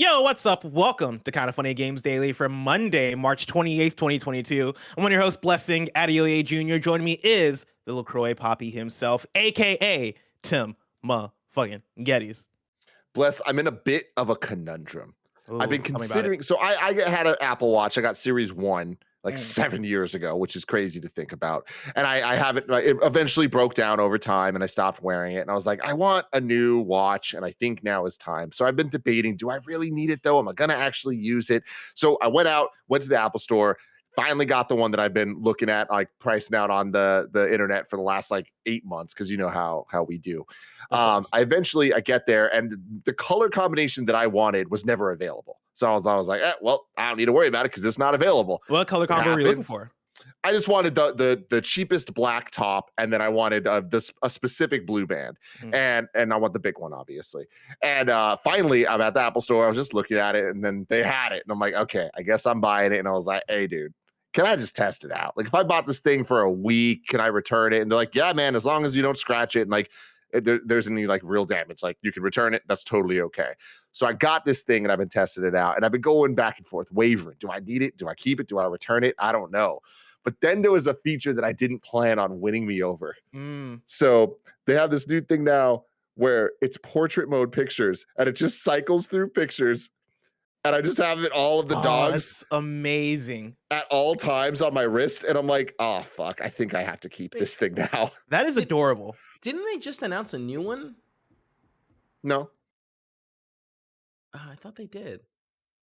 Yo, what's up? Welcome to KindaFunny Games Daily for Monday, March 28th, 2022. I'm one of your hosts, Blessing Adeoye Jr. Joining me is the LaCroix Poppy himself, aka Tim motherfucking Geddes. Bless, I'm in a bit of a conundrum. Ooh, I've been tell me about it. considering, so I had an Apple Watch. I got Series 1 like 7 years ago, which is crazy to think about. And I haven't, it eventually broke down over time and I stopped wearing it. And I was like, I want a new watch. And I think now is time. So I've been debating, do I really need it though? Am I going to actually use it? So I went to the Apple store, finally got the one that I've been looking at, like pricing out on the internet for the last like 8 months. Cause you know how we do. I get there and the color combination that I wanted was never available. So I was like, well, I don't need to worry about it because it's not available. What color combo were you looking for? I just wanted the cheapest black top, and then I wanted a specific blue band, and I want the big one, obviously. And finally, I'm at the Apple store. I was just looking at it, and then they had it, and I'm like, okay, I guess I'm buying it. And I was like, hey, dude, can I just test it out? Like, if I bought this thing for a week, can I return it? And they're like, yeah, man, as long as you don't scratch it, and like there's any like real damage, like you can return it. That's totally okay. So I got this thing and I've been testing it out and I've been going back and forth, wavering. Do I need it? Do I keep it? Do I return it? I don't know. But then there was a feature that I didn't plan on winning me over. So they have this new thing now where it's portrait mode pictures and it just cycles through pictures. And I just have it all of the dogs. That's amazing. At all times on my wrist. And I'm like, oh, fuck, I think I have to keep this thing now. That is adorable. Didn't they just announce a new one? No. I thought they did.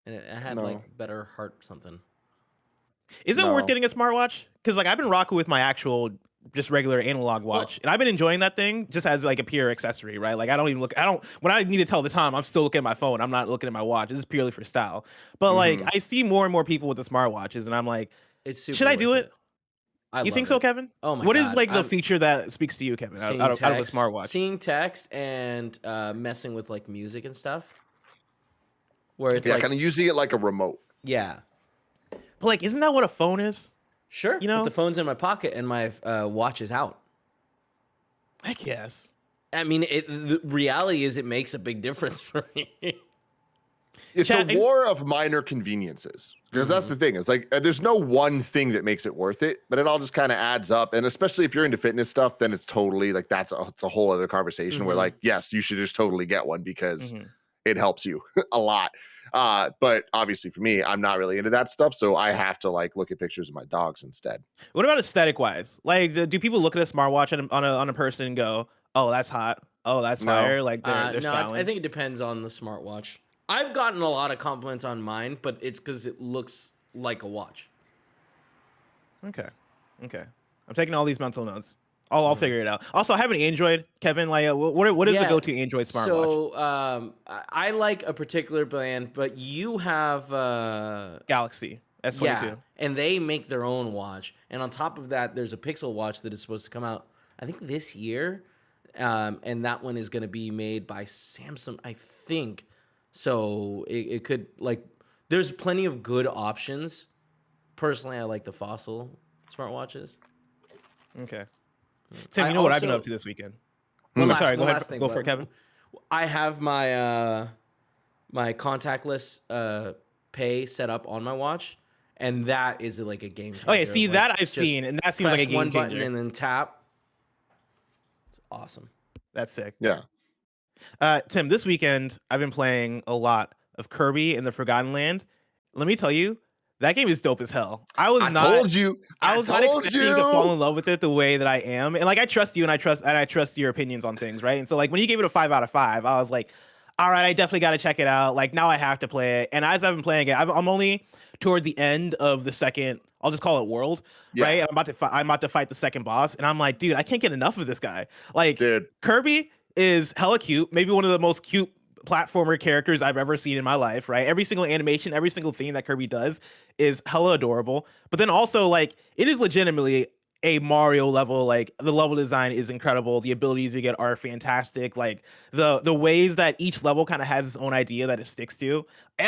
And it had like better heart something. Is it worth getting a smartwatch? Because like I've been rocking with my actual just regular analog watch, and I've been enjoying that thing just as like a pure accessory, right? Like I don't when I need to tell the time, I'm still looking at my phone. I'm not looking at my watch. This is purely for style. But like I see more and more people with the smartwatches, and I'm like, should I do it? You think so, Kevin? Oh my God. What is like the feature that speaks to you, Kevin, out of a smartwatch? Seeing text and messing with like music and stuff. Where it's like kind of using it like a remote. Yeah. But like, isn't that what a phone is? Sure. You know, but the phone's in my pocket and my watch is out. I guess. I mean, the reality is it makes a big difference for me. It's a war of minor conveniences. Because that's the thing. It's like there's no one thing that makes it worth it, but it all just kind of adds up. And especially if you're into fitness stuff, then it's totally like it's a whole other conversation where like, yes, you should just totally get one because it helps you a lot. But obviously for me, I'm not really into that stuff. So I have to like look at pictures of my dogs instead. What about aesthetic wise? Like, do people look at a smartwatch on a person and go, oh, that's hot. Oh, that's fire. Like they're styling. I think it depends on the smartwatch. I've gotten a lot of compliments on mine, but it's because it looks like a watch. Okay. I'm taking all these mental notes. I'll figure it out. Also, I have an Android, Kevin. Like, what is the go-to Android smartwatch? So, I like a particular brand, but you have Galaxy S22. Yeah, and they make their own watch. And on top of that, there's a Pixel watch that is supposed to come out, I think, this year. And that one is going to be made by Samsung, I think. So it could, like, there's plenty of good options. Personally, I like the Fossil smartwatches. Okay. Tim, you know what I've been up to this weekend? Sorry, go ahead. Go for it, Kevin. I have my my contactless pay set up on my watch, and that is like a game changer. Oh yeah, see, that I've seen, and that seems like a game one changer. Button and then tap. It's awesome. That's sick. Yeah. Tim, this weekend I've been playing a lot of Kirby and the Forgotten Land. Let me tell you, that game is dope as hell. I was not expecting to fall in love with it the way that I am. And like I trust you and I trust your opinions on things, right? And so like when you gave it a 5 out of 5, I was like, all right, I definitely got to check it out. Like now I have to play it. And as I've been playing it, I'm only toward the end of the second, I'll just call it world, right? And I'm about to fight the second boss, and I'm like, dude, I can't get enough of this guy. Like, dude, Kirby is hella cute, maybe one of the most cute platformer characters I've ever seen in my life, right? Every single animation, every single thing that Kirby does is hella adorable. But then also, like, it is legitimately a Mario level. Like, the level design is incredible. The abilities you get are fantastic. Like, the ways that each level kind of has its own idea that it sticks to.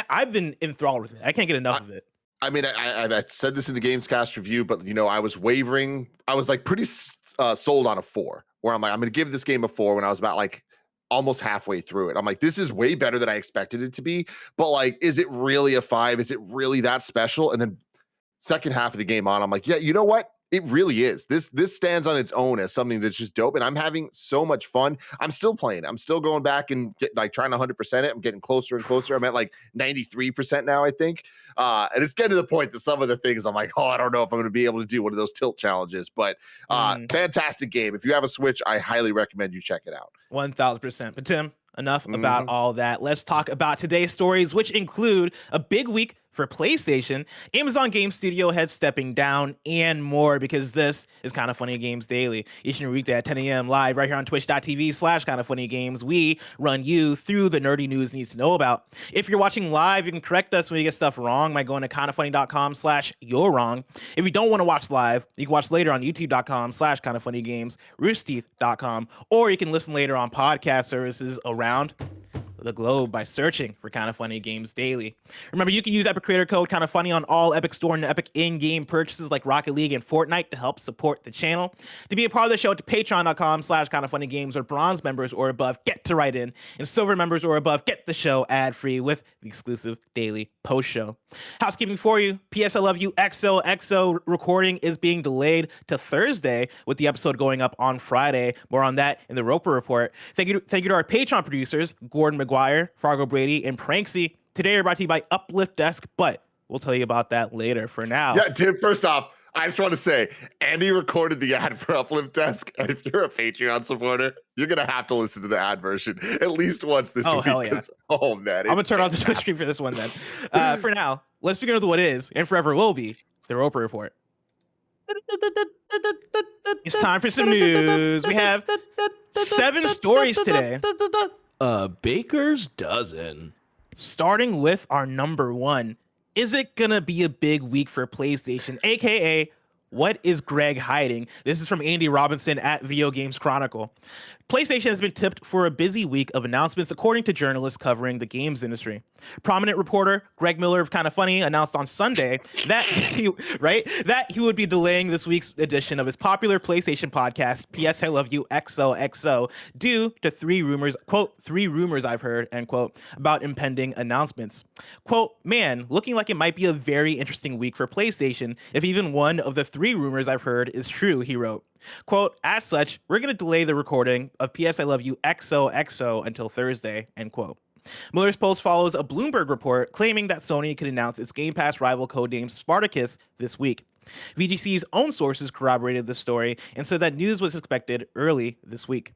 I've been enthralled with it. I can't get enough of it. I mean, I said this in the Gamescast review, but, you know, I was wavering. I was, like, pretty sold on a 4, where I'm like, I'm going to give this game a 4 when I was about, like, almost halfway through it. I'm like, this is way better than I expected it to be. But like, is it really a 5? Is it really that special? And then second half of the game on, I'm like, yeah, you know what? It really is. This stands on its own as something that's just dope, and I'm having so much fun. I'm still playing. I'm still going back and trying to 100% it. I'm getting closer and closer. I'm at like 93% now, I think. And it's getting to the point that some of the things I'm like, oh, I don't know if I'm going to be able to do one of those tilt challenges. But fantastic game. If you have a Switch, I highly recommend you check it out. 1000%. But Tim, enough about all that. Let's talk about today's stories, which include a big week for PlayStation, Amazon Game Studio head stepping down, and more, because this is Kinda Funny Games Daily. Each and every weekday at 10 a.m. live right here on twitch.tv/KindaFunnyGames. We run you through the nerdy news you need to know about. If you're watching live, you can correct us when you get stuff wrong by going to kindafunny.com/you're wrong. If you don't want to watch live, you can watch later on youtube.com/KindaFunnyGames, roosterteeth.com, or you can listen later on podcast services around the globe by searching for Kinda Funny Games Daily. Remember, you can use Epic Creator Code Kinda Funny on all Epic Store and Epic in-game purchases like Rocket League and Fortnite to help support the channel. To be a part of the show, to patreon.com/KindaFunnyGames, or bronze members or above get to write in, and silver members or above get the show ad-free with the exclusive daily post show. Housekeeping for you: PS I Love You XOXO recording is being delayed to Thursday, with the episode going up on Friday. More on that in the Roper Report. Thank you to our Patreon producers, Gordon McGuire, Fargo Brady, and Pranksy. Today we're brought to you by Uplift Desk, but we'll tell you about that later. For now, yeah, dude, first off, I just want to say, Andy recorded the ad for Uplift Desk, and if you're a Patreon supporter, you're going to have to listen to the ad version at least once this week. Hell yeah. Oh, man. I'm going to turn off the Twitch stream for this one then. For now, let's begin with what is, and forever will be, the Roper Report. It's time for some news. We have 7 stories today. A baker's dozen. Starting with our number 1. Is it gonna be a big week for PlayStation? AKA, what is Greg hiding? This is from Andy Robinson at Video Games Chronicle. PlayStation has been tipped for a busy week of announcements, according to journalists covering the games industry. Prominent reporter Greg Miller of Kinda Funny announced on Sunday that he would be delaying this week's edition of his popular PlayStation podcast, PS I Love You XOXO, due to 3 rumors, quote, 3 rumors I've heard, end quote, about impending announcements. Quote, man, looking like it might be a very interesting week for PlayStation if even one of the 3 rumors I've heard is true, he wrote. Quote, as such, we're going to delay the recording of PS I Love You XOXO until Thursday, end quote. Miller's post follows a Bloomberg report claiming that Sony could announce its Game Pass rival codenamed Spartacus this week. VGC's own sources corroborated this story and said that news was expected early this week.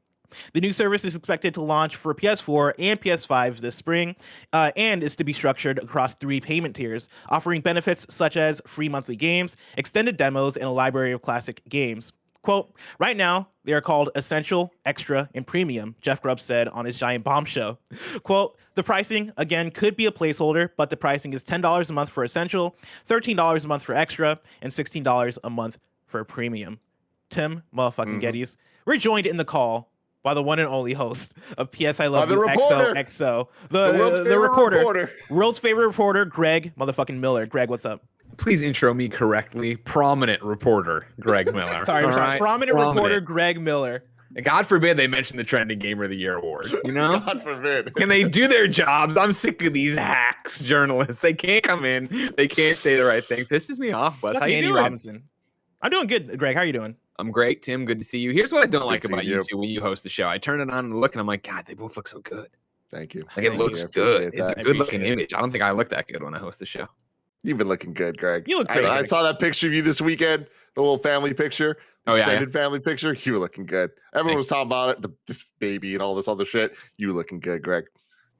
The new service is expected to launch for PS4 and PS5 this spring, and is to be structured across 3 payment tiers, offering benefits such as free monthly games, extended demos, and a library of classic games. Quote, right now, they are called Essential, Extra, and Premium, Jeff Grubb said on his Giant Bomb show. Quote, the pricing, again, could be a placeholder, but the pricing is $10 a month for Essential, $13 a month for Extra, and $16 a month for Premium. Tim motherfucking Geddes, we're joined in the call by the one and only host of PS I Love You XOXO, the reporter, world's favorite reporter, Greg motherfucking Miller. Greg, what's up? Please intro me correctly. Prominent reporter, Greg Miller. Sorry. Prominent reporter, Greg Miller. God forbid they mention the Trending Gamer of the Year award. You know? God forbid. Can they do their jobs? I'm sick of these hacks journalists. They can't come in. They can't say the right thing. Pisses me off, Wes. How you doing? Robinson. I'm doing good, Greg. How are you doing? I'm great, Tim. Good to see you. Here's what I don't like about you two when you host the show. I turn it on and look, and I'm like, God, they both look so good. Thank you. Like, it looks good. It's a good-looking image. I don't think I look that good when I host the show. You've been looking good, Greg. You look great. I saw that picture of you this weekend, the little family picture, extended family picture. You were looking good. Everyone was talking about it, this baby and all this other shit. You were looking good, Greg.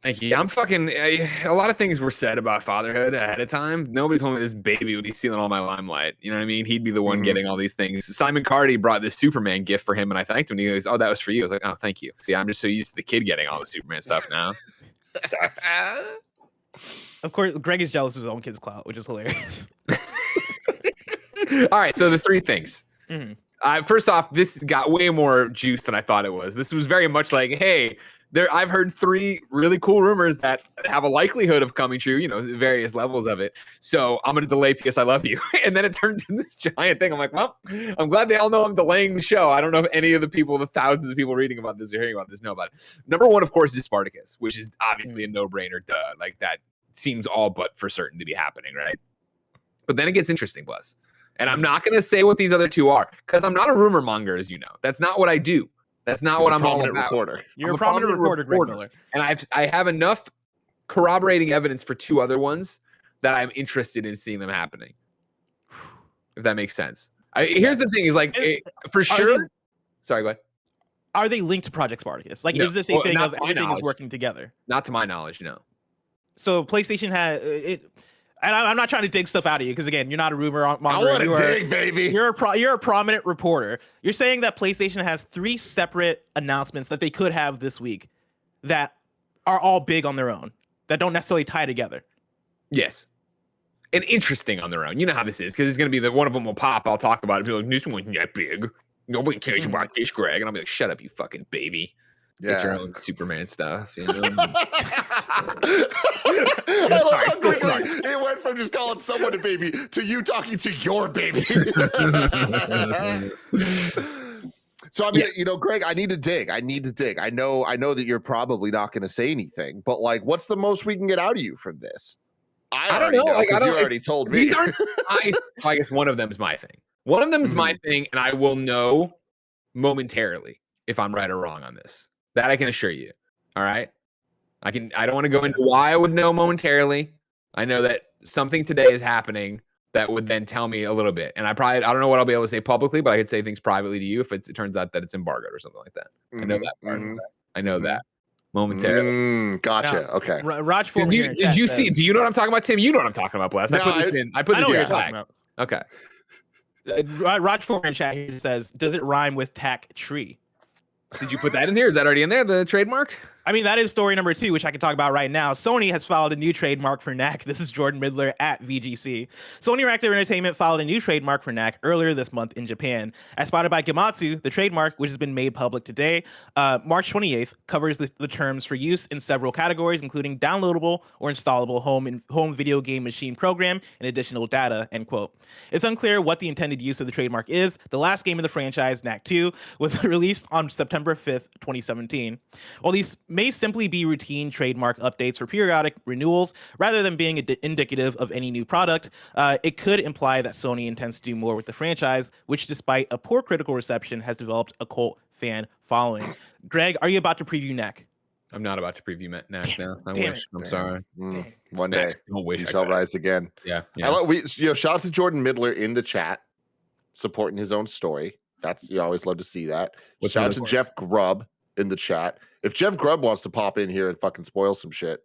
Thank you. I'm fucking. A lot of things were said about fatherhood ahead of time. Nobody told me this baby would be stealing all my limelight. You know what I mean? He'd be the one getting all these things. Simon Cardy brought this Superman gift for him, and I thanked him. And he goes, "Oh, that was for you." I was like, "Oh, thank you." See, I'm just so used to the kid getting all the Superman stuff now. Sucks. Of course, Greg is jealous of his own kid's clout, which is hilarious. All right, so the 3 things. First off, this got way more juice than I thought it was. This was very much like, hey, I've heard 3 really cool rumors that have a likelihood of coming true, various levels of it. So I'm going to delay PS I Love You. And then it turned into this giant thing. I'm like, well, I'm glad they all know I'm delaying the show. I don't know if any of the people, the thousands of people reading about this or hearing about this know about it. Number 1, of course, is Spartacus, which is obviously a no-brainer. Duh. Like, that seems all but for certain to be happening, right? But then it gets interesting, Bless. And I'm not going to say what these other 2 are, because I'm not a rumor monger, as you know. That's not what I do. That's not what I'm all about. Reporter. You're a prominent reporter, Greg Miller. And I have enough corroborating evidence for 2 other ones that I'm interested in seeing them happening. If that makes sense. Here's the thing: is like for sure. Sorry, go ahead. Are they linked to Project Spartacus? Like, No. is this a thing of everything is working together? Not to my knowledge, no. So PlayStation has it. And I'm not trying to dig stuff out of you because, again, you're not a rumor monger. I want to dig, baby. You're a prominent reporter. You're saying that PlayStation has 3 separate announcements that they could have this week that are all big on their own, that don't necessarily tie together. Yes. And interesting on their own. You know how this is, because it's going to be that one of them will pop. I'll talk about it. Be like, this one's that big. Nobody cares about this, Greg. And I'll be like, shut up, you fucking baby. Yeah. Get your own Superman stuff. You know? I love how quickly it went from just calling someone a baby to you talking to your baby. So I mean, Greg, I need to dig. I know that you're probably not going to say anything, but like, what's the most we can get out of you from this? I don't know. Like, you already told me. These aren't. I guess one of them is my thing. One of them is my thing, and I will know momentarily if I'm right or wrong on this. That I can assure you. All right. I don't want to go into why I would know momentarily. I know that something today is happening that would then tell me a little bit. And I don't know what I'll be able to say publicly, but I could say things privately to you if it turns out that it's embargoed or something like that. I know that part of that. I know that momentarily. Gotcha. Now, okay. Raj Did you see? Do you know what I'm talking about, Tim? You know what I'm talking about, Bless. I put this in your flag. Okay. Raj Foreman in chat here says, does it rhyme with tack tree? Did you put that in here? Is that already in there, the trademark? I mean, that is story number 2, which I can talk about right now. Sony has filed a new trademark for Knack. This is Jordan Middler at VGC. Sony Interactive Entertainment filed a new trademark for Knack earlier this month in Japan. As spotted by Gematsu, the trademark, which has been made public today, March 28th, covers the terms for use in several categories, including downloadable or installable home video game machine program and additional data, end quote. It's unclear what the intended use of the trademark is. The last game in the franchise, Knack 2, was released on September 5th, 2017. While these may simply be routine trademark updates for periodic renewals rather than being indicative of any new product, it could imply that Sony intends to do more with the franchise, which, despite a poor critical reception, has developed a cult fan following. Greg, are you about to preview Knack? I'm not about to preview Knack now. I wish. I'm sorry. One day, you shall rise again. Yeah. Shout out to Jordan Middler in the chat, supporting his own story. You always love to see that. Shout out to Jeff Grubb in the chat. If Jeff Grubb wants to pop in here and fucking spoil some shit,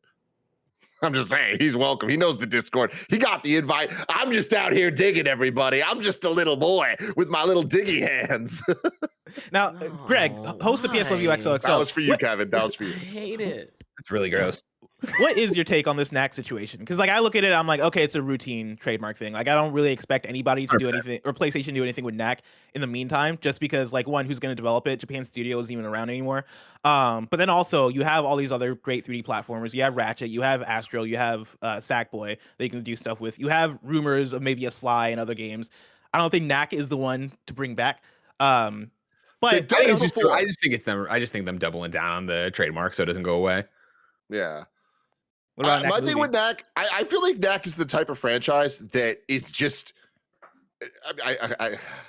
I'm just saying, he's welcome. He knows the Discord. He got the invite. I'm just out here digging, everybody. I'm just a little boy with my little diggy hands. Now, Greg, host of PS Love You XOXO. That was for you, Kevin. That was for you. I hate it. It's really gross. What is your take on this Knack situation? Because I look at it, I'm like, okay, it's a routine trademark thing. Like, I don't really expect anybody to do anything, or PlayStation to do anything with Knack in the meantime, just because, like, one, who's going to develop it? Japan Studio isn't even around anymore. But then also, you have all these other great 3D platformers. You have Ratchet, you have Astro, you have Sackboy that you can do stuff with. You have rumors of maybe a Sly and other games. I don't think Knack is the one to bring back. But I just think it's them. I just think them doubling down on the trademark so it doesn't go away. Yeah. My thing with Knack, I feel like Knack is the type of franchise that is just,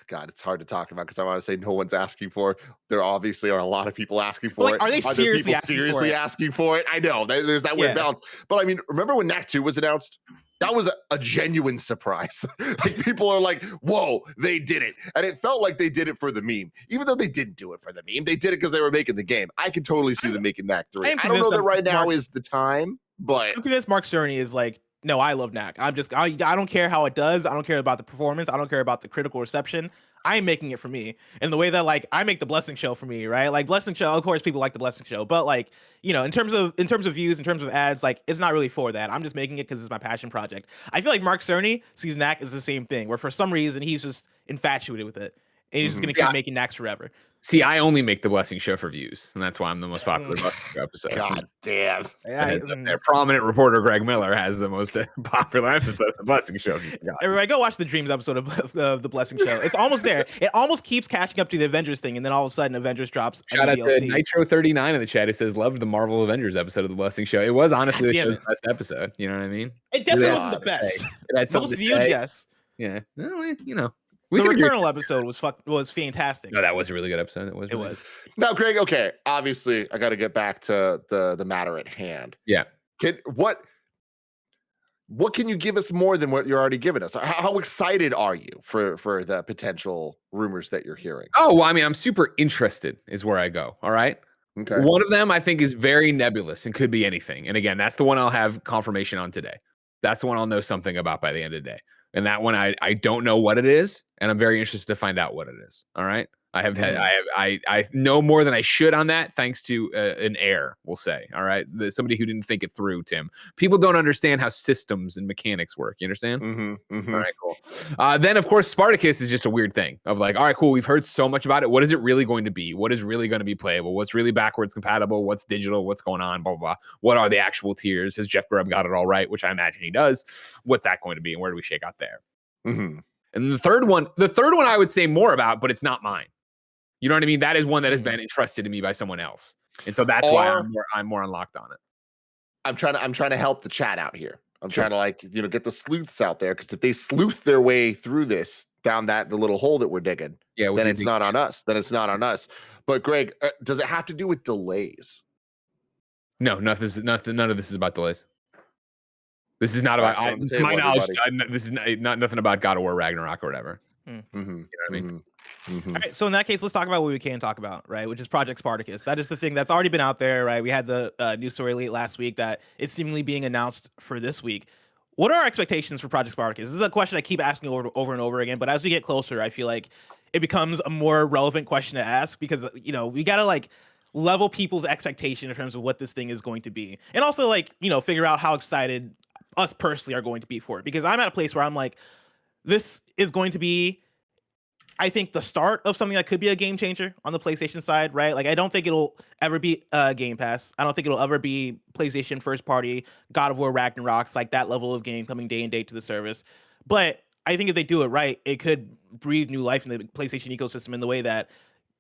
God, it's hard to talk about because I want to say no one's asking for it. There obviously are a lot of people asking for it. Are they seriously asking for it? I know there's that weird balance. But I mean, remember when Knack 2 was announced? That was a genuine surprise. Like, people are like, whoa, they did it. And it felt like they did it for the meme. Even though they didn't do it for the meme, they did it because they were making the game. I can totally see them making Knack 3. I don't know that right now is the time, but I'm convinced Mark Cerny is like, no, I love Knack. I don't care how it does. I don't care about the performance. I don't care about the critical reception. I'm making it for me. And the way that, like, I make the Blessing Show for me, right? Like, Blessing Show, of course, people like the Blessing Show, but, like, you know, in terms of views, in terms of ads, like, it's not really for that. I'm just making it because it's my passion project. I feel like Mark Cerny sees Knack as the same thing, where for some reason he's just infatuated with it. and he's just gonna keep making Knacks forever. See, I only make the Blessing Show for views, and that's why I'm the most popular Blessing Show episode. God damn. Their prominent reporter Greg Miller has the most popular episode of the Blessing Show. Everybody, go watch the Dreams episode of the Blessing Show. It's almost there. It almost keeps catching up to the Avengers thing, and then all of a sudden, Avengers drops. Shout out to Nitro39 in the chat. It says, loved the Marvel Avengers episode of the Blessing Show. It was honestly the show's best episode. You know what I mean? It definitely wasn't the best. Most viewed, yes. Yeah. Well, you know. The Returnal episode was fantastic. No, that was a really good episode. It was. Now, Greg, okay, obviously I got to get back to the matter at hand. Yeah. What can you give us more than what you're already giving us? How excited are you for the potential rumors that you're hearing? Oh, well, I mean, I'm super interested is where I go. All right. Okay. One of them I think is very nebulous and could be anything. And again, that's the one I'll have confirmation on today. That's the one I'll know something about by the end of the day. And that one, I don't know what it is, and I'm very interested to find out what it is. All right, I know more than I should on that, thanks to an error, we'll say. All right, somebody who didn't think it through. Tim, people don't understand how systems and mechanics work. You understand? All right, cool. Then of course, Spartacus is just a weird thing of like, all right, cool. We've heard so much about it. What is it really going to be? What is really going to be playable? What's really backwards compatible? What's digital? What's going on? Blah blah blah. What are the actual tiers? Has Jeff Grubb got it all right? Which I imagine he does. What's that going to be, and where do we shake out there? And the third one I would say more about, but it's not mine. You know what I mean? That is one that has been entrusted to me by someone else, and so that's why I'm more unlocked on it. I'm trying to help the chat out here. I'm trying to get the sleuths out there, because if they sleuth their way through this down the little hole that we're digging, then it's not on us. But Greg, does it have to do with delays? No, none of this is about delays. This is not about, to my knowledge, this is not nothing about God of War Ragnarok or whatever. You know what I mean? All right, so in that case, let's talk about what we can talk about, right? Which is Project Spartacus. That is the thing that's already been out there, right? We had the news story late last week that it's seemingly being announced for this week. What are our expectations for Project Spartacus? This is a question I keep asking over and over again, but as we get closer, I feel like it becomes a more relevant question to ask, because, you know, we got to level people's expectation in terms of what this thing is going to be. And also figure out how excited us personally are going to be for it, because I'm at a place where I'm like, this is going to be, I think, the start of something that could be a game changer on the PlayStation side, right? Like, I don't think it'll ever be Game Pass. I don't think it'll ever be PlayStation first party, God of War Ragnarok's, like that level of game coming day and day to the service. But I think if they do it right, it could breathe new life in the PlayStation ecosystem in the way that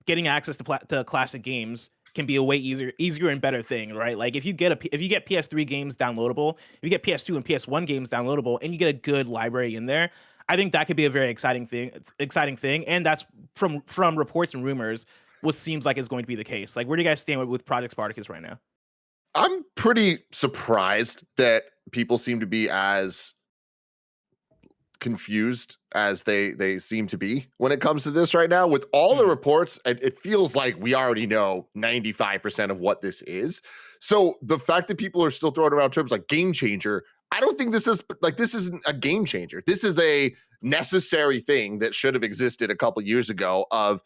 getting access to classic games can be a way easier and better thing, right? Like if you get PS3 games downloadable, if you get PS2 and PS1 games downloadable, and you get a good library in there, I think that could be a very exciting thing. And that's from reports and rumors, what seems like is going to be the case. Like, where do you guys stand with Project Spartacus right now? I'm pretty surprised that people seem to be as confused as they seem to be when it comes to this right now. With all the reports, it feels like we already know 95% of what this is. So the fact that people are still throwing around terms like game changer, I don't think this isn't a game changer. This is a necessary thing that should have existed a couple years ago, of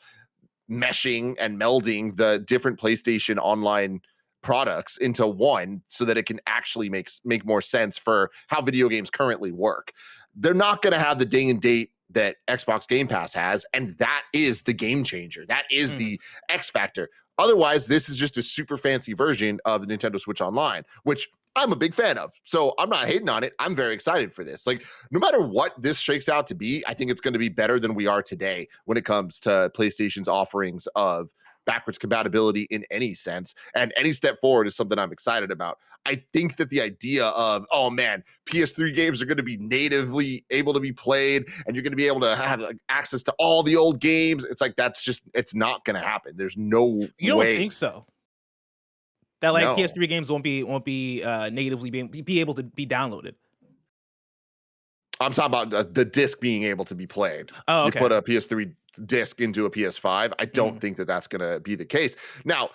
meshing and melding the different PlayStation online products into one, so that it can actually make more sense for how video games currently work. They're not going to have the day and date that Xbox Game Pass has, and that is the game changer. That is the X factor. Otherwise, this is just a super fancy version of the Nintendo Switch Online, which I'm a big fan of. So I'm not hating on it. I'm very excited for this. Like, no matter what this shakes out to be, I think it's going to be better than we are today when it comes to PlayStation's offerings of backwards compatibility in any sense, and any step forward is something I'm excited about. I think that the idea of, oh man, PS3 games are going to be natively able to be played, and you're going to be able to have access to all the old games, it's like, it's not going to happen. There's no You don't way. think so? That No. PS3 games won't be natively be able to be downloaded? I'm talking about the disc being able to be played. Oh, okay. You put a PS3 disc into a PS5. I don't think that that's going to be the case. Now,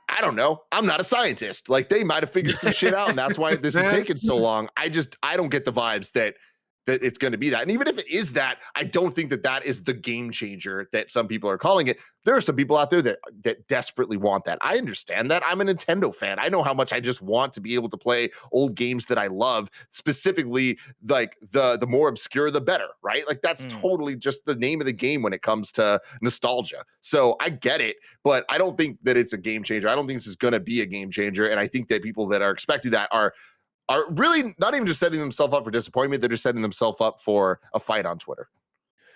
I don't know. I'm not a scientist. Like, they might have figured some shit out, and that's why this is taking so long. I don't get the vibes that that it's going to be that. And even if it is that, I don't think that that is the game changer that some people are calling it. There are some people out there that desperately want that. I understand that. I'm a Nintendo fan. I know how much I just want to be able to play old games that I love, specifically like the more obscure, the better, right? Like that's totally just the name of the game when it comes to nostalgia. So I get it, but I don't think that it's a game changer. I don't think this is going to be a game changer. And I think that people that are expecting that are really not even just setting themselves up for disappointment. They're just setting themselves up for a fight on Twitter.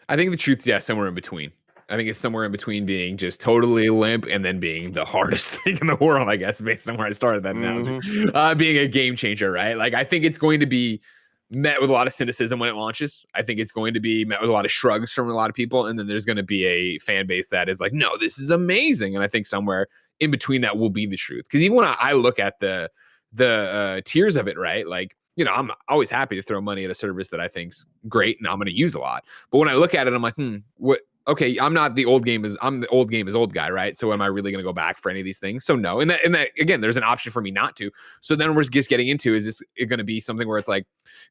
I think the truth's, somewhere in between. I think it's somewhere in between being just totally limp and then being the hardest thing in the world, I guess, based on where I started that analogy. Being a game changer, right? Like, I think it's going to be met with a lot of cynicism when it launches. I think it's going to be met with a lot of shrugs from a lot of people. And then there's going to be a fan base that is like, no, this is amazing. And I think somewhere in between that will be the truth. Because even when I look at the tiers of it, right? Like, I'm always happy to throw money at a service that I think's great and I'm going to use a lot. But when I look at it, I'm like, what? Okay, I'm the old game is old guy, right? So am I really going to go back for any of these things? So no. And that again, there's an option for me not to. So then we're just getting into, is this going to be something where it's like,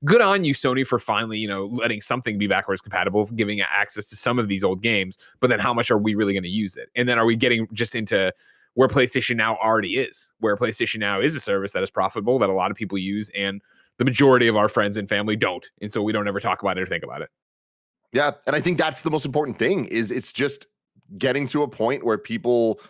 good on you, Sony, for finally, letting something be backwards compatible, giving access to some of these old games, but then how much are we really going to use it? And then are we getting just into where PlayStation Now already is, where PlayStation Now is a service that is profitable, that a lot of people use, and the majority of our friends and family don't. And so we don't ever talk about it or think about it. Yeah. And I think that's the most important thing, is it's just getting to a point where people,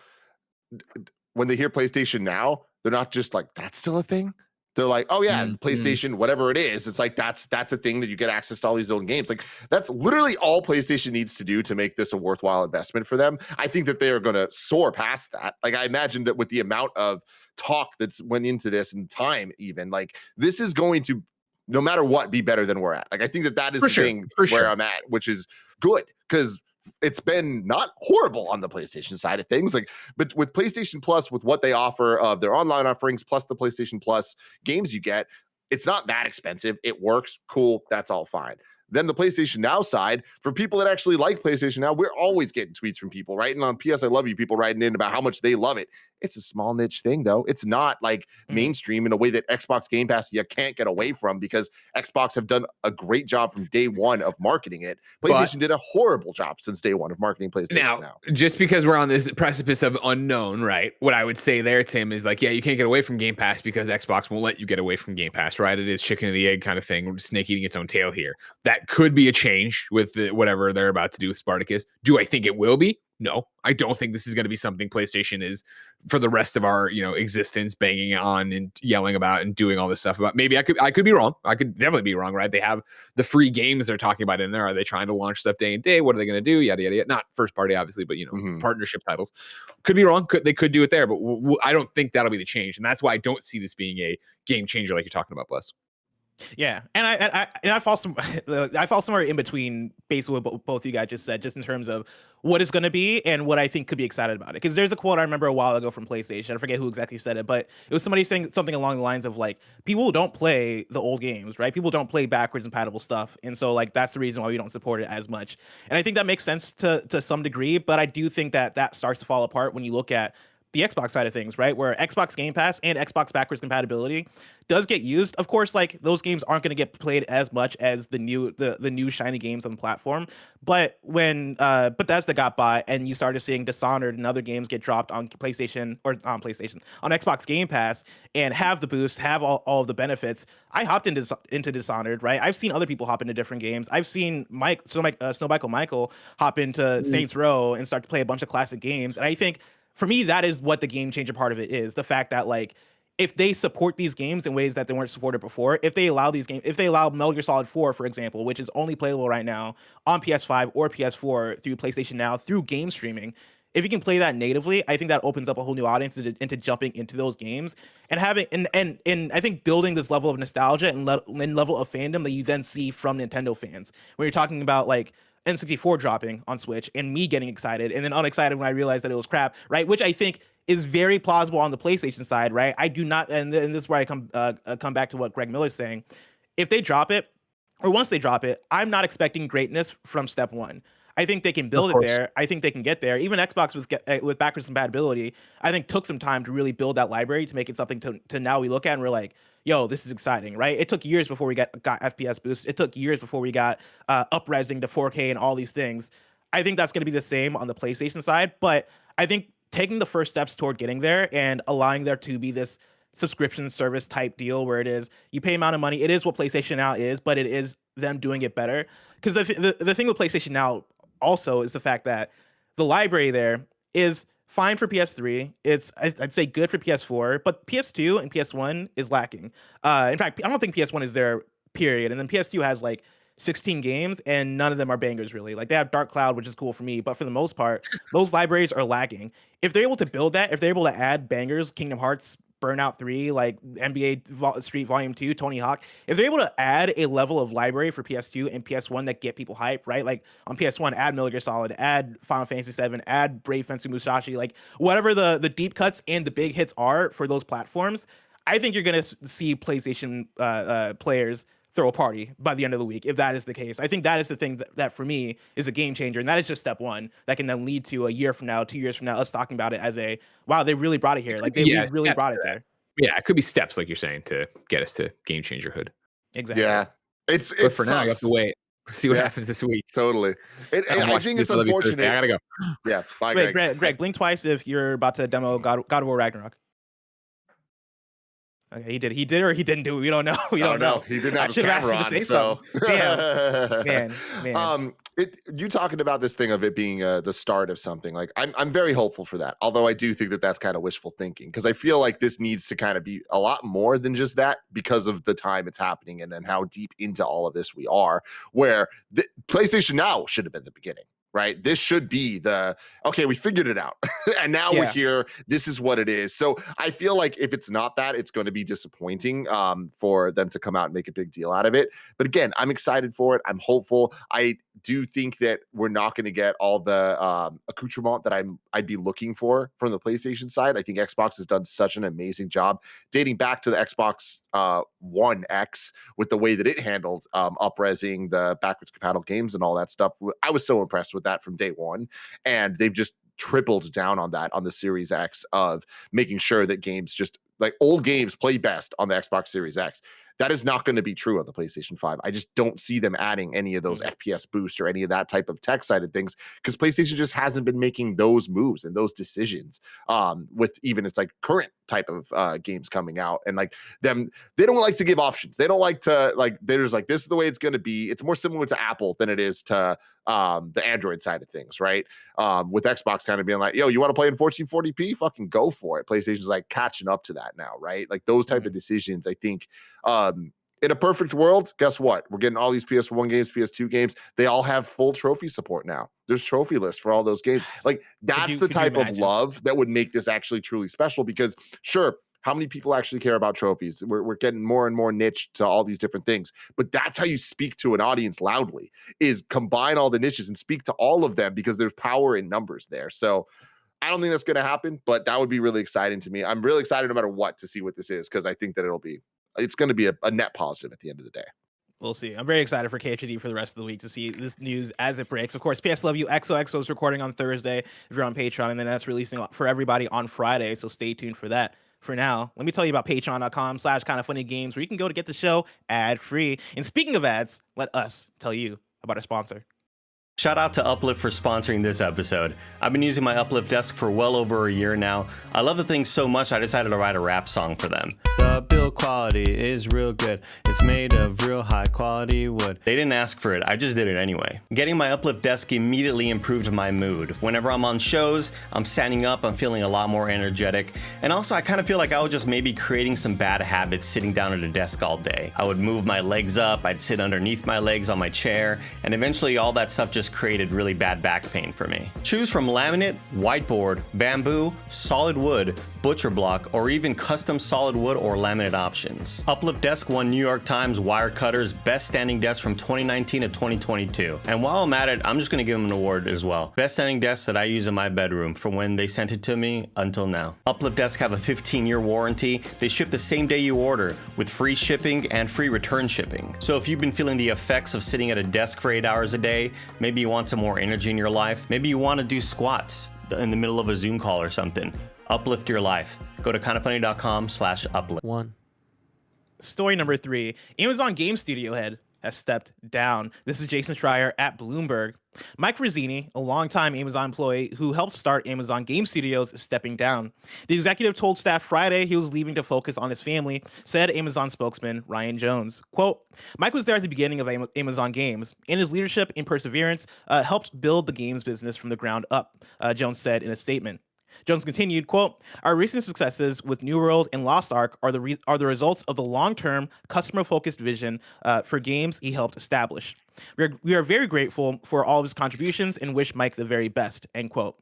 when they hear PlayStation Now, they're not just like, that's still a thing. They're like, oh yeah, PlayStation, whatever it is. It's like, that's a thing that you get access to all these old games. Like, that's literally all PlayStation needs to do to make this a worthwhile investment for them. I think that they are going to soar past that. Like, I imagine that with the amount of talk that's went into this and time, even, like, this is going to, no matter what, be better than we're at. Like, I think that is the thing where I'm at, which is good, because it's been not horrible on the PlayStation side of things. Like, but with PlayStation Plus, with what they offer of their online offerings, plus the PlayStation Plus games you get, it's not that expensive. It works. Cool. That's all fine. Then the PlayStation Now side, for people that actually like PlayStation Now, we're always getting tweets from people, right? And on PS I Love You, people writing in about how much they love it. It's a small niche thing, though. It's not like mainstream in a way that Xbox Game Pass you can't get away from, because Xbox have done a great job from day one of marketing it. PlayStation did a horrible job since day one of marketing PlayStation Now. Just because we're on this precipice of unknown, right? What I would say there, Tim, is like, you can't get away from Game Pass because Xbox won't let you get away from Game Pass, right? It is chicken and the egg kind of thing. We're snake eating its own tail here. That could be a change with whatever they're about to do with Spartacus. Do I think it will be? No, I don't think this is going to be something PlayStation is for the rest of our, existence, banging on and yelling about and doing all this stuff about. Maybe I could be wrong. I could definitely be wrong, right? They have the free games they're talking about in there. Are they trying to launch stuff day and day? What are they going to do? Yada, yada, yada. Not first party, obviously, but, partnership titles. Could be wrong. They could do it there, but I don't think that'll be the change. And that's why I don't see this being a game changer like you're talking about, Bless. Yeah, and I fall somewhere in between, basically what both you guys just said, just in terms of what it's going to be and what I think could be excited about it. Because there's a quote I remember a while ago from PlayStation. I forget who exactly said it, but it was somebody saying something along the lines of like, people don't play the old games, right? People don't play backwards compatible stuff, and so like that's the reason why we don't support it as much. And I think that makes sense to some degree, but I do think that starts to fall apart when you look at the Xbox side of things, right? Where Xbox Game Pass and Xbox backwards compatibility does get used. Of course, like those games aren't going to get played as much as the new shiny games on the platform. But when Bethesda got bought and you started seeing Dishonored and other games get dropped on PlayStation on Xbox Game Pass and have the boost, have all of the benefits, I hopped into Dishonored, right? I've seen other people hop into different games. I've seen SnowBikeMike hop into Saints Row and start to play a bunch of classic games. And I think, for me, that is what the game changer part of it is. The fact that, like, if they support these games in ways that they weren't supported before, if they allow Metal Gear Solid 4, for example, which is only playable right now on PS5 or PS4 through PlayStation Now, through game streaming, if you can play that natively, I think that opens up a whole new audience into jumping into those games and having, and I think building this level of nostalgia and level of fandom that you then see from Nintendo fans. When you're talking about, like, N64 dropping on Switch and me getting excited and then unexcited when I realized that it was crap, right? Which I think is very plausible on the PlayStation side, right? I do not, and this is where I come back to what Greg Miller's saying. If they drop it, or once they drop it, I'm not expecting greatness from step one. I think they can build it there. I think they can get there. Even Xbox with backwards compatibility, I think took some time to really build that library to make it something to now we look at and we're like, yo, this is exciting, right? It took years before we got FPS boosts. It took years before we got up-resing to 4K and all these things. I think that's going to be the same on the PlayStation side, but I think taking the first steps toward getting there and allowing there to be this subscription service type deal where it is you pay amount of money. It is what PlayStation Now is, but it is them doing it better. Because the thing with PlayStation Now also is the fact that the library there is fine for PS3. It's I'd say good for PS4, but PS2 and PS1 is lacking. In fact, I don't think PS1 is there, period. And then PS2 has like 16 games, and none of them are bangers really. Like they have Dark Cloud, which is cool for me, but for the most part, those libraries are lacking. If they're able to build that, if they're able to add bangers, Kingdom Hearts, Burnout 3, like NBA Street Volume 2, Tony Hawk, if they're able to add a level of library for PS2 and PS1 that get people hyped, right? Like on PS1, add Metal Gear Solid, add Final Fantasy 7, add Brave Fencer Musashi, like whatever the deep cuts and the big hits are for those platforms, I think you're going to see PlayStation players throw a party by the end of the week if that is the case. I think that is the thing that for me is a game changer, and that is just step one that can then lead to a year from now, 2 years from now, us talking about it as a wow, they really brought it here. Like they really brought it there. Yeah, it could be steps like you're saying to get us to game changerhood. Exactly. Yeah, it's but for now you have to wait, see what happens this week. Totally. I think it's unfortunate. I gotta go. Yeah. Bye, wait, Greg, blink twice if you're about to demo God of War Ragnarok. Okay, he did or he didn't do it. We don't know. We don't know. He didn't have his camera on, so. Damn, man. You talking about this thing of it being the start of something, like I'm very hopeful for that. Although I do think that that's kind of wishful thinking, because I feel like this needs to kind of be a lot more than just that because of the time it's happening and how deep into all of this we are, where the PlayStation Now should have been the beginning. Right. This should be okay, we figured it out. And now we're here. This is what it is. So I feel like if it's not that, it's going to be disappointing for them to come out and make a big deal out of it. But again, I'm excited for it. I'm hopeful. I do think that we're not going to get all the accoutrement that I'd be looking for from the PlayStation side. I think Xbox has done such an amazing job dating back to the Xbox One X with the way that it handled up-resing the backwards compatible games and all that stuff. I was so impressed with that from day one, and they've just tripled down on that on the Series X of making sure that games, just like old games, play best on the Xbox Series X. That is not going to be true on the PlayStation 5. I just don't see them adding any of those FPS boost or any of that type of tech side of things, because PlayStation just hasn't been making those moves and those decisions with even its like current type of games coming out. And like them, they don't like to give options. They don't like to, like, they're just like, this is the way it's going to be. It's more similar to Apple than it is to the Android side of things, right? With Xbox kind of being like, yo, you want to play in 1440p? Fucking go for it. PlayStation's like catching up to that now, right? Like those type of decisions, I think, in a perfect world, guess what? We're getting all these PS1 games, PS2 games. They all have full trophy support now. There's trophy lists for all those games. Like that's the type of love that would make this actually truly special, because sure, how many people actually care about trophies? We're getting more and more niche to all these different things. But that's how you speak to an audience loudly, is combine all the niches and speak to all of them, because there's power in numbers there. So I don't think that's going to happen, but that would be really exciting to me. I'm really excited no matter what to see what this is, because I think that it's going to be a net positive at the end of the day. We'll see. I'm very excited for KHD for the rest of the week to see this news as it breaks. Of course, PS Love You XOXO is recording on Thursday if you're on Patreon, and then that's releasing for everybody on Friday, so stay tuned for that. For now, let me tell you about patreon.com/KindaFunnyGames, where you can go to get the show ad-free. And speaking of ads, let us tell you about our sponsor. Shout out to Uplift for sponsoring this episode. I've been using my Uplift desk for well over a year now. I love the thing so much I decided to write a rap song for them. The build quality is real good. It's made of real high quality wood. They didn't ask for it, I just did it anyway. Getting my Uplift desk immediately improved my mood. Whenever I'm on shows, I'm standing up, I'm feeling a lot more energetic. And also I kind of feel like I was just maybe creating some bad habits sitting down at a desk all day. I would move my legs up, I'd sit underneath my legs on my chair, and eventually all that stuff just created really bad back pain for me. Choose from laminate, whiteboard, bamboo, solid wood, butcher block, or even custom solid wood or laminate options. Uplift Desk won New York Times Wirecutter's Best Standing Desk from 2019 to 2022. And while I'm at it, I'm just gonna give them an award as well. Best standing desk that I use in my bedroom from when they sent it to me until now. Uplift Desk have a 15-year warranty. They ship the same day you order with free shipping and free return shipping. So if you've been feeling the effects of sitting at a desk for 8 hours a day, maybe you want some more energy in your life, maybe you want to do squats in the middle of a Zoom call or something, uplift your life. Go to kindafunny.com/uplift. Story number 3, Amazon Game Studio head has stepped down. This is Jason Schreier at Bloomberg. Mike Frazzini, a longtime Amazon employee who helped start Amazon Game Studios, is stepping down. The executive told staff Friday he was leaving to focus on his family, said Amazon spokesman Ryan Jones. Quote, Mike was there at the beginning of Amazon Games, and his leadership and perseverance helped build the games business from the ground up, Jones said in a statement. Jones continued, quote, our recent successes with New World and Lost Ark are the results of the long-term, customer-focused vision for games he helped establish. We are very grateful for all of his contributions and wish Mike the very best, end quote.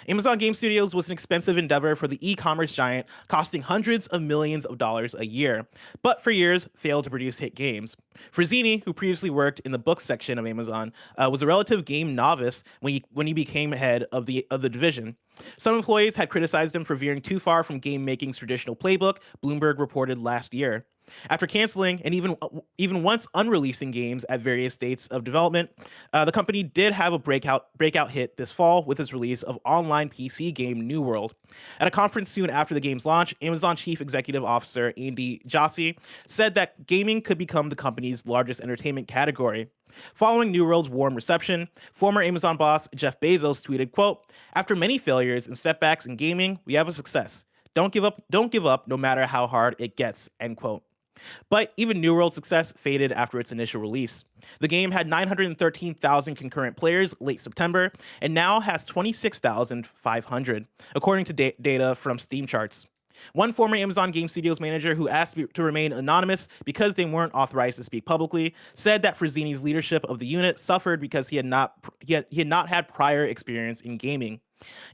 Amazon Game Studios was an expensive endeavor for the e-commerce giant, costing hundreds of millions of dollars a year, but for years failed to produce hit games. Frazzini, who previously worked in the books section of Amazon, was a relative game novice when he became head of the division. Some employees had criticized him for veering too far from game-making's traditional playbook, Bloomberg reported last year. After canceling and even once unreleasing games at various states of development, the company did have a breakout hit this fall with its release of online PC game New World. At a conference soon after the game's launch, Amazon Chief Executive Officer Andy Jassy said that gaming could become the company's largest entertainment category. Following New World's warm reception, former Amazon boss Jeff Bezos tweeted, quote, after many failures and setbacks in gaming, we have a success. Don't give up no matter how hard it gets, end quote. But even New World's success faded after its initial release. The game had 913,000 concurrent players late September and now has 26,500, according to data from Steam charts. One former Amazon Game Studios manager who asked to remain anonymous because they weren't authorized to speak publicly said that Frazzini's leadership of the unit suffered because he had not had prior experience in gaming.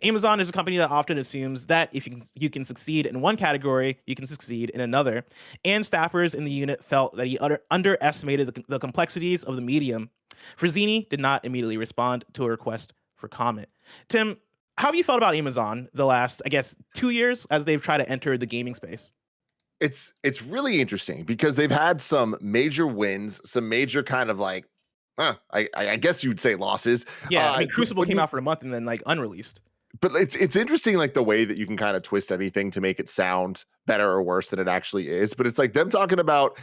Amazon is a company that often assumes that if you can succeed in one category, you can succeed in another. And staffers in the unit felt that he underestimated the complexities of the medium. Frazzini did not immediately respond to a request for comment. Tim, how have you felt about Amazon the last, I guess, 2 years as they've tried to enter the gaming space? It's really interesting because they've had some major wins, some major kind of like, I guess you would say losses. Yeah, I mean, Crucible came out for a month and then like unreleased. But it's interesting, like the way that you can kind of twist anything to make it sound better or worse than it actually is. But it's like them talking about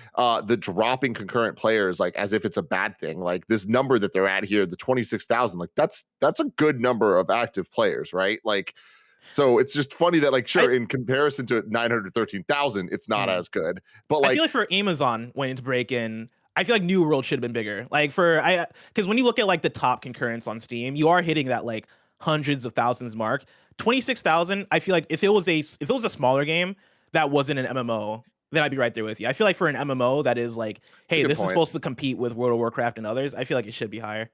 the dropping concurrent players, like as if it's a bad thing. Like this number that they're at here, the 26,000, like that's a good number of active players, right? Like, so it's just funny that like, sure, in comparison to 913,000, it's not as good. But like, I feel like for Amazon wanting to break in, I feel like New World should have been bigger. Like because when you look at like the top concurrents on Steam, you are hitting that like hundreds of thousands mark. 26,000. I feel like if it was a smaller game that wasn't an MMO, then I'd be right there with you. I feel like for an MMO that is like, hey, this is supposed to compete with World of Warcraft and others, I feel like it should be higher.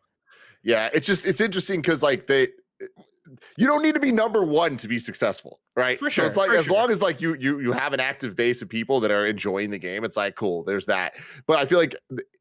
Yeah, it's interesting because like you don't need to be number one to be successful, right? For sure. So it's like long as like you have an active base of people that are enjoying the game, it's like cool. There's that. But I feel like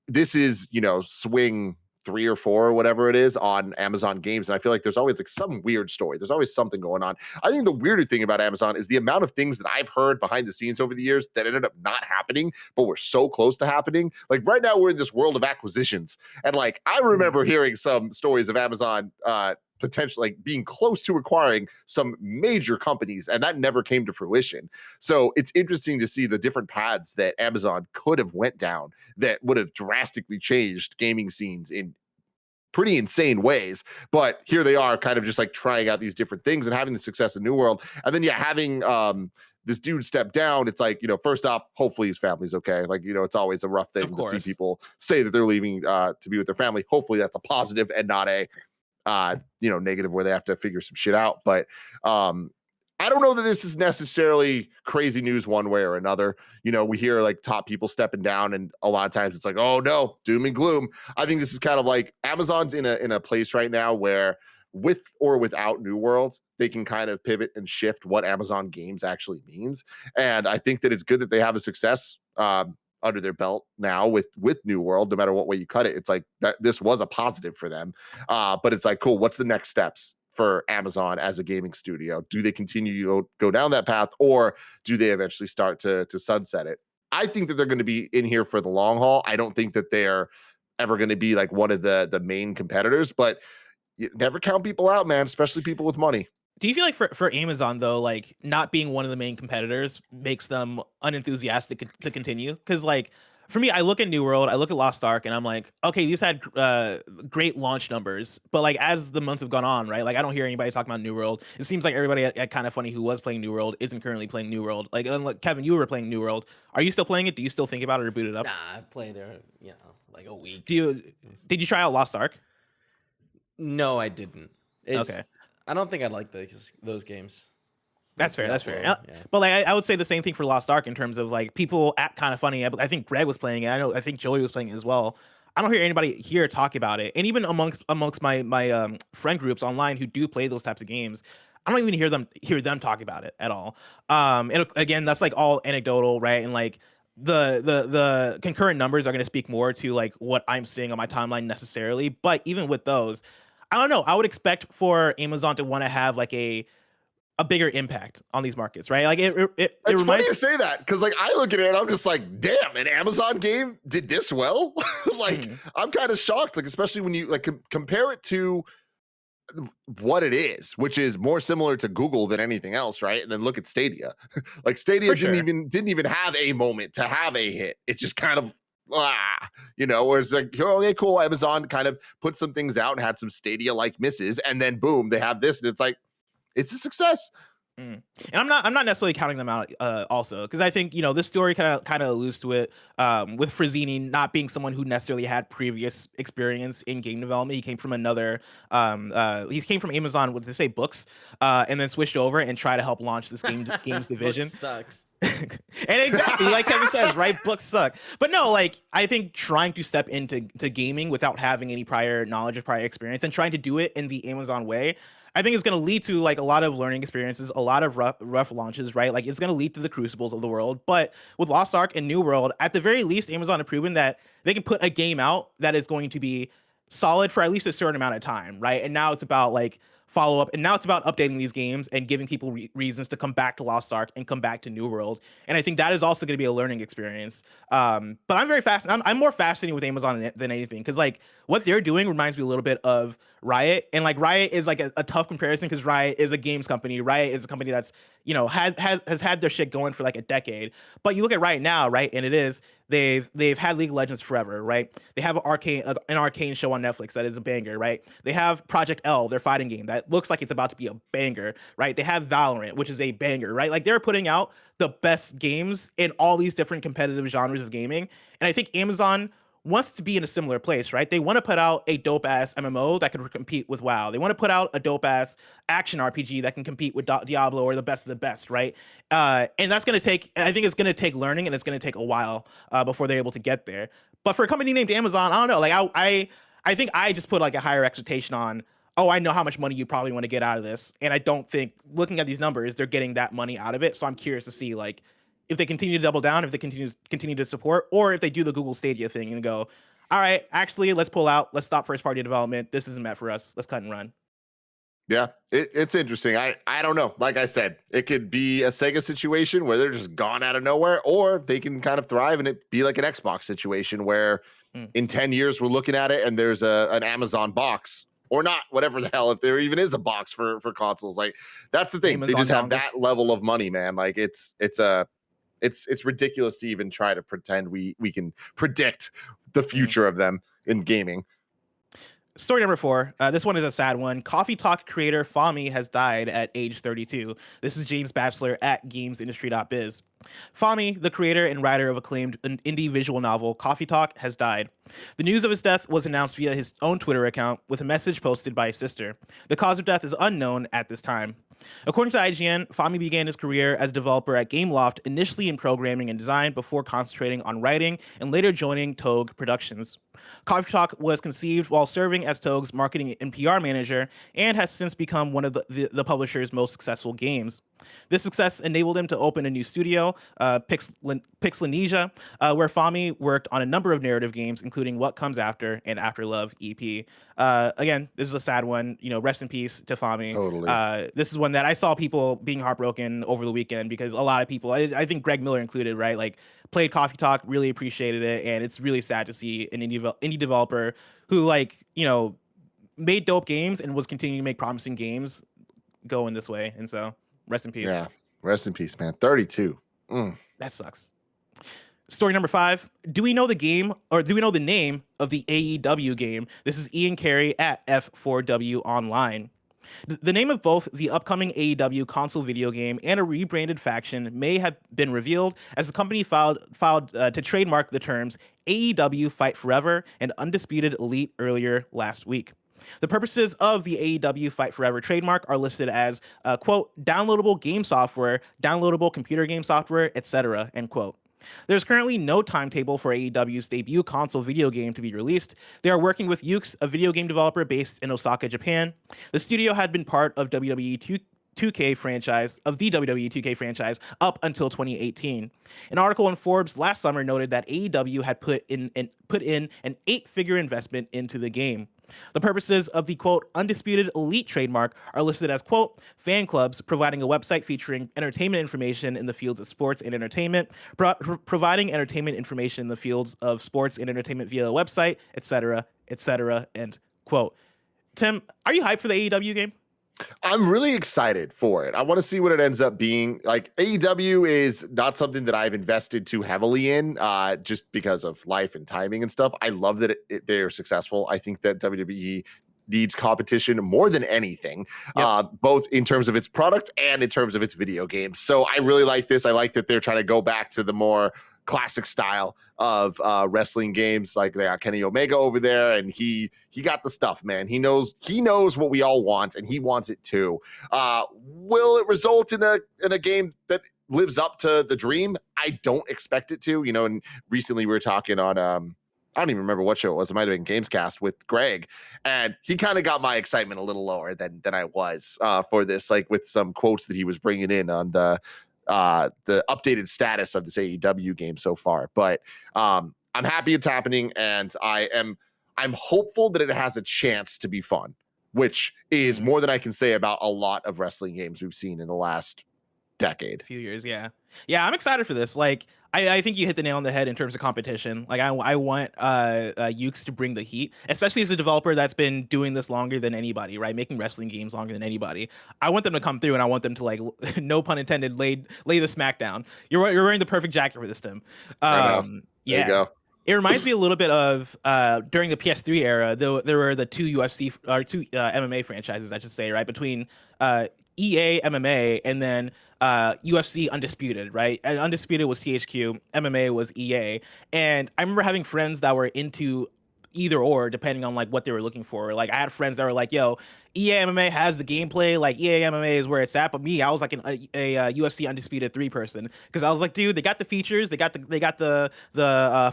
this is swing 3 or 4 or whatever it is on Amazon Games, and I feel like there's always like some weird story. There's always something going on. I think the weirder thing about Amazon is the amount of things that I've heard behind the scenes over the years that ended up not happening, but were so close to happening. Like right now, we're in this world of acquisitions, and like I remember hearing some stories of Amazon potentially like being close to acquiring some major companies, and that never came to fruition. So it's interesting to see the different paths that Amazon could have went down that would have drastically changed gaming scenes in pretty insane ways. But here they are kind of just like trying out these different things and having the success in New World. And then having this dude step down, it's like, first off, hopefully his family's okay. Like, it's always a rough thing to see people say that they're leaving to be with their family. Hopefully that's a positive and not a negative where they have to figure some shit out. But I don't know that this is necessarily crazy news one way or another. We hear like top people stepping down, and a lot of times it's like, oh no, doom and gloom. I think this is kind of like Amazon's in a place right now where with or without New World, they can kind of pivot and shift what Amazon Games actually means. And I think that it's good that they have a success under their belt now with New World, no matter what way you cut it. It's like that this was a positive for them. But it's like, cool, what's the next steps for Amazon as a gaming studio? Do they continue to go down that path, or do they eventually start to sunset it? I think that they're going to be in here for the long haul. I don't think that they're ever going to be like one of the main competitors, but you never count people out, man, especially people with money. Do you feel like for Amazon though, like not being one of the main competitors makes them unenthusiastic to continue? Because like for me, I look at New World, I look at Lost Ark, and I'm like, okay, these had great launch numbers, but like as the months have gone on, right? Like I don't hear anybody talking about New World. It seems like everybody at KindaFunny who was playing New World isn't currently playing New World. Like Kevin, you were playing New World. Are you still playing it? Do you still think about it or boot it up? Nah, I played it, like a week. Did you try out Lost Ark? No, I didn't. Okay. I don't think I like those games. That's fair. That's fair. Yeah. But like, I would say the same thing for Lost Ark in terms of like people at KindaFunny. I think Greg was playing it. I think Joey was playing it as well. I don't hear anybody here talk about it. And even amongst my friend groups online who do play those types of games, I don't even hear them talk about it at all. And again, that's like all anecdotal, right? And like the concurrent numbers are going to speak more to like what I'm seeing on my timeline necessarily. But even with those, I don't know. I would expect for Amazon to want to have like a bigger impact on these markets, right? Like it's funny you say that because like I look at it and I'm just like, damn, an Amazon game did this well. Like I'm kind of shocked, like especially when you like compare it to what it is, which is more similar to Google than anything else, right? And then look at Stadia. Like Stadia didn't even have a moment to have a hit. It just kind of whereas like, okay, cool, Amazon kind of put some things out and had some Stadia like misses, and then boom, they have this, and it's like it's a success. And I'm not necessarily counting them out also, because I think this story kind of alludes to it with Frazzini not being someone who necessarily had previous experience in game development. He came from he came from Amazon with, say, books, and then switched over and tried to help launch this games division. Books sucks. And exactly like Kevin says, right? Books suck. But no, like I think trying to step into gaming without having any prior knowledge or prior experience and trying to do it in the Amazon way, I think it's going to lead to like a lot of learning experiences, a lot of rough launches, right? Like it's going to lead to the Crucibles of the world. But with Lost Ark and New World, at the very least, Amazon have proven that they can put a game out that is going to be solid for at least a certain amount of time, right? And now it's about like follow up, and now it's about updating these games and giving people reasons to come back to Lost Ark and come back to New World. And I think that is also going to be a learning experience. But I'm very fascinated. I'm more fascinated with Amazon than anything, because like what they're doing reminds me a little bit of Riot, and like Riot is like a tough comparison because Riot is a games company. Riot is a company that's has had their shit going for like a decade. But you look at Riot now, right, and it is they've had League of Legends forever, right? They have an Arcane show on Netflix that is a banger, right? They have Project L, their fighting game that looks like it's about to be a banger, right? They have Valorant, which is a banger, right? Like they're putting out the best games in all these different competitive genres of gaming, and I think Amazon wants to be in a similar place, right? They want to put out a dope ass MMO that could compete with WoW. They want to put out a dope ass action RPG that can compete with Diablo or the best of the best, right? And that's going to take, I think it's going to take learning, and it's going to take a while before they're able to get there. But for a company named Amazon, I don't know. Like I think I just put like a higher expectation on, oh, I know how much money you probably want to get out of this. And I don't think, looking at these numbers, they're getting that money out of it. So I'm curious to see like if they continue to double down, if they continue to support, or if they do the Google Stadia thing and go, all right, actually, let's pull out, let's stop first party development. This isn't meant for us. Let's cut and run. Yeah, it's interesting. I don't know. Like I said, it could be a Sega situation where they're just gone out of nowhere, or they can kind of thrive and it be like an Xbox situation where in 10 years we're looking at it and there's an Amazon box, or not, whatever the hell, if there even is a box for consoles. Like that's the thing. Amazon, they just have that level of money, man. Like it's ridiculous to even try to pretend we can predict the future of them in gaming. Story number 4. This one is a sad one. Coffee Talk creator Fahmi has died at age 32. This is James Batchelor at gamesindustry.biz. Fahmi, the creator and writer of acclaimed indie visual novel Coffee Talk, has died. The news of his death was announced via his own Twitter account with a message posted by his sister. The cause of death is unknown at this time. According to IGN, Fahmi began his career as a developer at Gameloft, initially in programming and design before concentrating on writing and later joining Togue Productions. Coffee Talk was conceived while serving as Togue's marketing and PR manager and has since become one of the publisher's most successful games. This success enabled him to open a new studio, Pixelanesia, where Fahmi worked on a number of narrative games, including What Comes After and After Love EP. Again, this is a sad one. Rest in peace to Fahmi. Totally. This is one that I saw people being heartbroken over the weekend because a lot of people, I think Greg Miller included, right, like played Coffee Talk, really appreciated it, and it's really sad to see an indie developer who made dope games and was continuing to make promising games going this way. And so rest in peace. Yeah, rest in peace, man. 32. That sucks. Story number 5. Do we know the game, or do we know the name of the AEW game? This is Ian Carey at F4WOnline. The name of both the upcoming AEW console video game and a rebranded faction may have been revealed, as the company filed to trademark the terms AEW Fight Forever and Undisputed Elite earlier last week. The purposes of the AEW Fight Forever trademark are listed as, quote, downloadable game software, downloadable computer game software, etc., end quote. There's currently no timetable for AEW's debut console video game to be released. They are working with Yuke's, a video game developer based in Osaka, Japan. The studio had been part of WWE 2K franchise up until 2018. An article in Forbes last summer noted that AEW had put in an 8-figure investment into the game. The purposes of the, quote, Undisputed Elite trademark are listed as, quote, fan clubs providing a website featuring entertainment information in the fields of sports and entertainment, providing entertainment information in the fields of sports and entertainment via a website, etc., end quote. Tim, are you hyped for the AEW game? I'm really excited for it. I want to see what it ends up being. Like, AEW is not something that I've invested too heavily in, just because of life and timing and stuff. I love that they're successful. I think that WWE needs competition more than anything, both in terms of its product and in terms of its video games. So I really like this. I like that they're trying to go back to the more classic style of wrestling games. Like, they got Kenny Omega over there, and he got the stuff, man. He knows what we all want, and he wants it too. Will it result in a game that lives up to the dream? I don't expect it to. You know, and recently we were talking on I don't even remember what show it was. It might have been Gamescast with Greg, and he kind of got my excitement a little lower than I was for this, like with some quotes that he was bringing in on the updated status of this AEW game so far. But I'm happy it's happening, and I'm hopeful that it has a chance to be fun, which is more than I can say about a lot of wrestling games we've seen in the last decade. Few years, yeah. I'm excited for this. Like, I think you hit the nail on the head in terms of competition. Like, I want Ukes to bring the heat, especially as a developer that's been doing this longer than anybody, right? Making wrestling games longer than anybody. I want them to come through, and I want them to, like, no pun intended, lay the smackdown. You're wearing the perfect jacket for this, Tim. There you go. It reminds me a little bit of during the PS3 era. There were the two UFC or two MMA franchises, I should say, right, between EA MMA and then UFC Undisputed, right? And Undisputed was THQ, MMA was EA, and I remember having friends that were into either or, depending on like what they were looking for. Like, I had friends that were like, "Yo, EA MMA has the gameplay, like EA MMA is where it's at." But me, I was like a UFC Undisputed 3 person, because I was like, dude, they got the features, they got the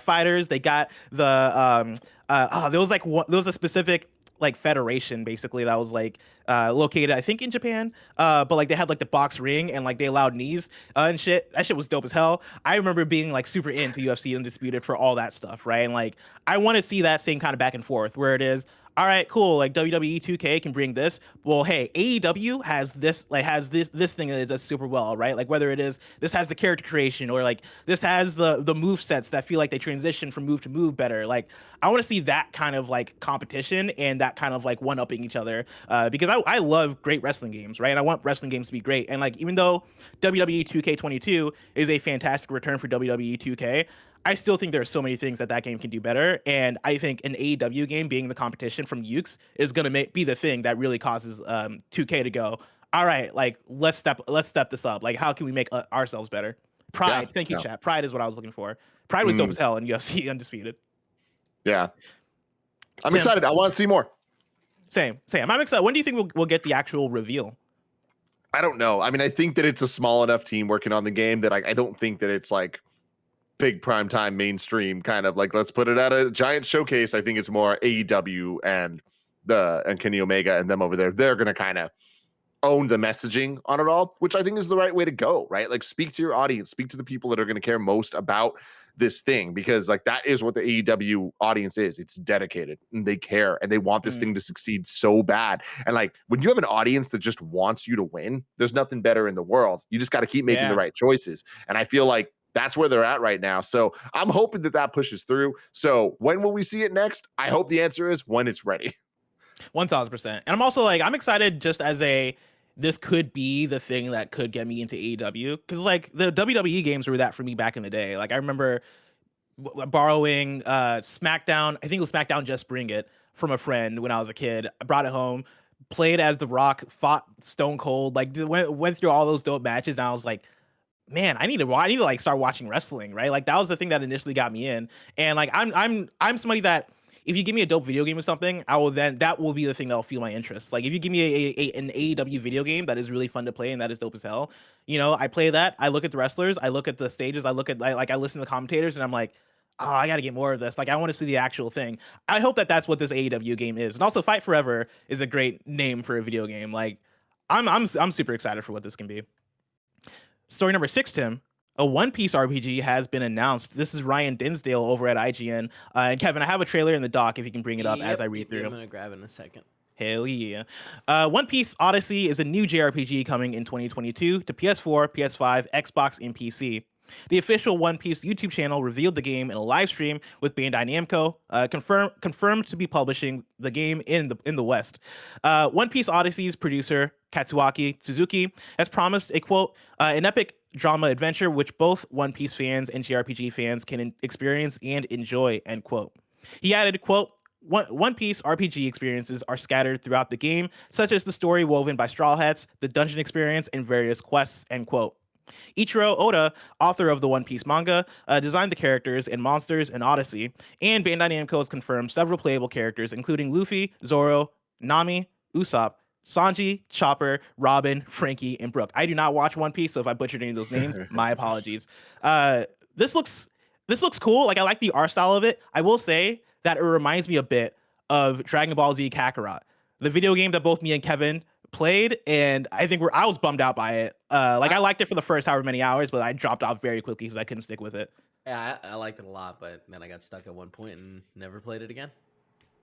fighters, they got the there was a specific like federation basically that was like located, I think, in Japan, but like they had like the box ring, and like they allowed knees and shit. That shit was dope as hell. I remember being like super into UFC Undisputed for all that stuff, right? And like I want to see that same kind of back and forth where it is, all right, cool, like WWE 2K can bring this. Well, hey, AEW has this thing that does super well, right? Like, whether it is this has the character creation, or like this has the move sets that feel like they transition from move to move better. Like, I want to see that kind of like competition and that kind of like one-upping each other, because I love great wrestling games, right? And I want wrestling games to be great. And like, even though WWE 2K22 is a fantastic return for WWE 2K, I still think there are so many things that game can do better, and I think an AEW game being the competition from Ukes is going to be the thing that really causes 2K to go, all right, like let's step this up. Like, how can we make ourselves better? Pride, Yeah, thank you, chat. Pride is what I was looking for. Pride was dope as hell in UFC Undisputed. Yeah, I'm Tim, excited. I want to see more. Same. I'm excited. When do you think we'll get the actual reveal? I don't know. I mean, I think that it's a small enough team working on the game that I don't think that it's like big primetime mainstream kind of like, let's put it at a giant showcase. I think it's more AEW and Kenny Omega and them over there. They're going to kind of own the messaging on it all, which I think is the right way to go, right? Like, speak to your audience, speak to the people that are going to care most about this thing, because like that is what the AEW audience is. It's dedicated, and they care, and they want this thing to succeed so bad. And like, when you have an audience that just wants you to win, there's nothing better in the world. You just got to keep making the right choices. And I feel like that's where they're at right now. So I'm hoping that pushes through. So when will we see it next? I hope the answer is when it's ready. 1000%. And I'm also like, I'm excited just as a this could be the thing that could get me into AEW, because like the WWE games were that for me back in the day. Like I remember borrowing SmackDown. I think it was SmackDown Just Bring It from a friend when I was a kid. I brought it home, played as The Rock, fought Stone Cold, like went through all those dope matches, and I was like, man, I need to like start watching wrestling, right? Like that was the thing that initially got me in. And like I'm somebody that if you give me a dope video game or something, that will be the thing that will fuel my interest. Like if you give me an AEW video game that is really fun to play and that is dope as hell, I play that. I look at the wrestlers, I look at the stages, I listen to the commentators, and I'm like, oh, I got to get more of this. Like I want to see the actual thing. I hope that that's what this AEW game is. And also, Fight Forever is a great name for a video game. Like I'm super excited for what this can be. Story number 6, Tim. A One Piece RPG has been announced. This is Ryan Dinsdale over at IGN. And Kevin, I have a trailer in the dock if you can bring it up as I read through. I'm going to grab it in a second. Hell yeah. One Piece Odyssey is a new JRPG coming in 2022 to PS4, PS5, Xbox, and PC. The official One Piece YouTube channel revealed the game in a live stream with Bandai Namco, confirmed to be publishing the game in the West. One Piece Odyssey's producer, Katsuaki Suzuki, has promised a quote, an epic drama adventure which both One Piece fans and JRPG fans can experience and enjoy, end quote. He added, quote, One Piece RPG experiences are scattered throughout the game, such as the story woven by Straw Hats, the dungeon experience, and various quests, end quote. Ichiro Oda, author of the One Piece manga, designed the characters and monsters in Odyssey, and Bandai Namco has confirmed several playable characters, including Luffy, Zoro, Nami, Usopp, Sanji, Chopper, Robin, Frankie, and Brook. I do not watch One Piece, so if I butchered any of those names, my apologies. This looks cool. Like I like the art style of it. I will say that it reminds me a bit of Dragon Ball Z Kakarot, the video game that both me and Kevin played, and I think I was bummed out by it. Like I liked it for the first however many hours, but I dropped off very quickly because I couldn't stick with it. Yeah, I liked it a lot, but then I got stuck at one point and never played it again.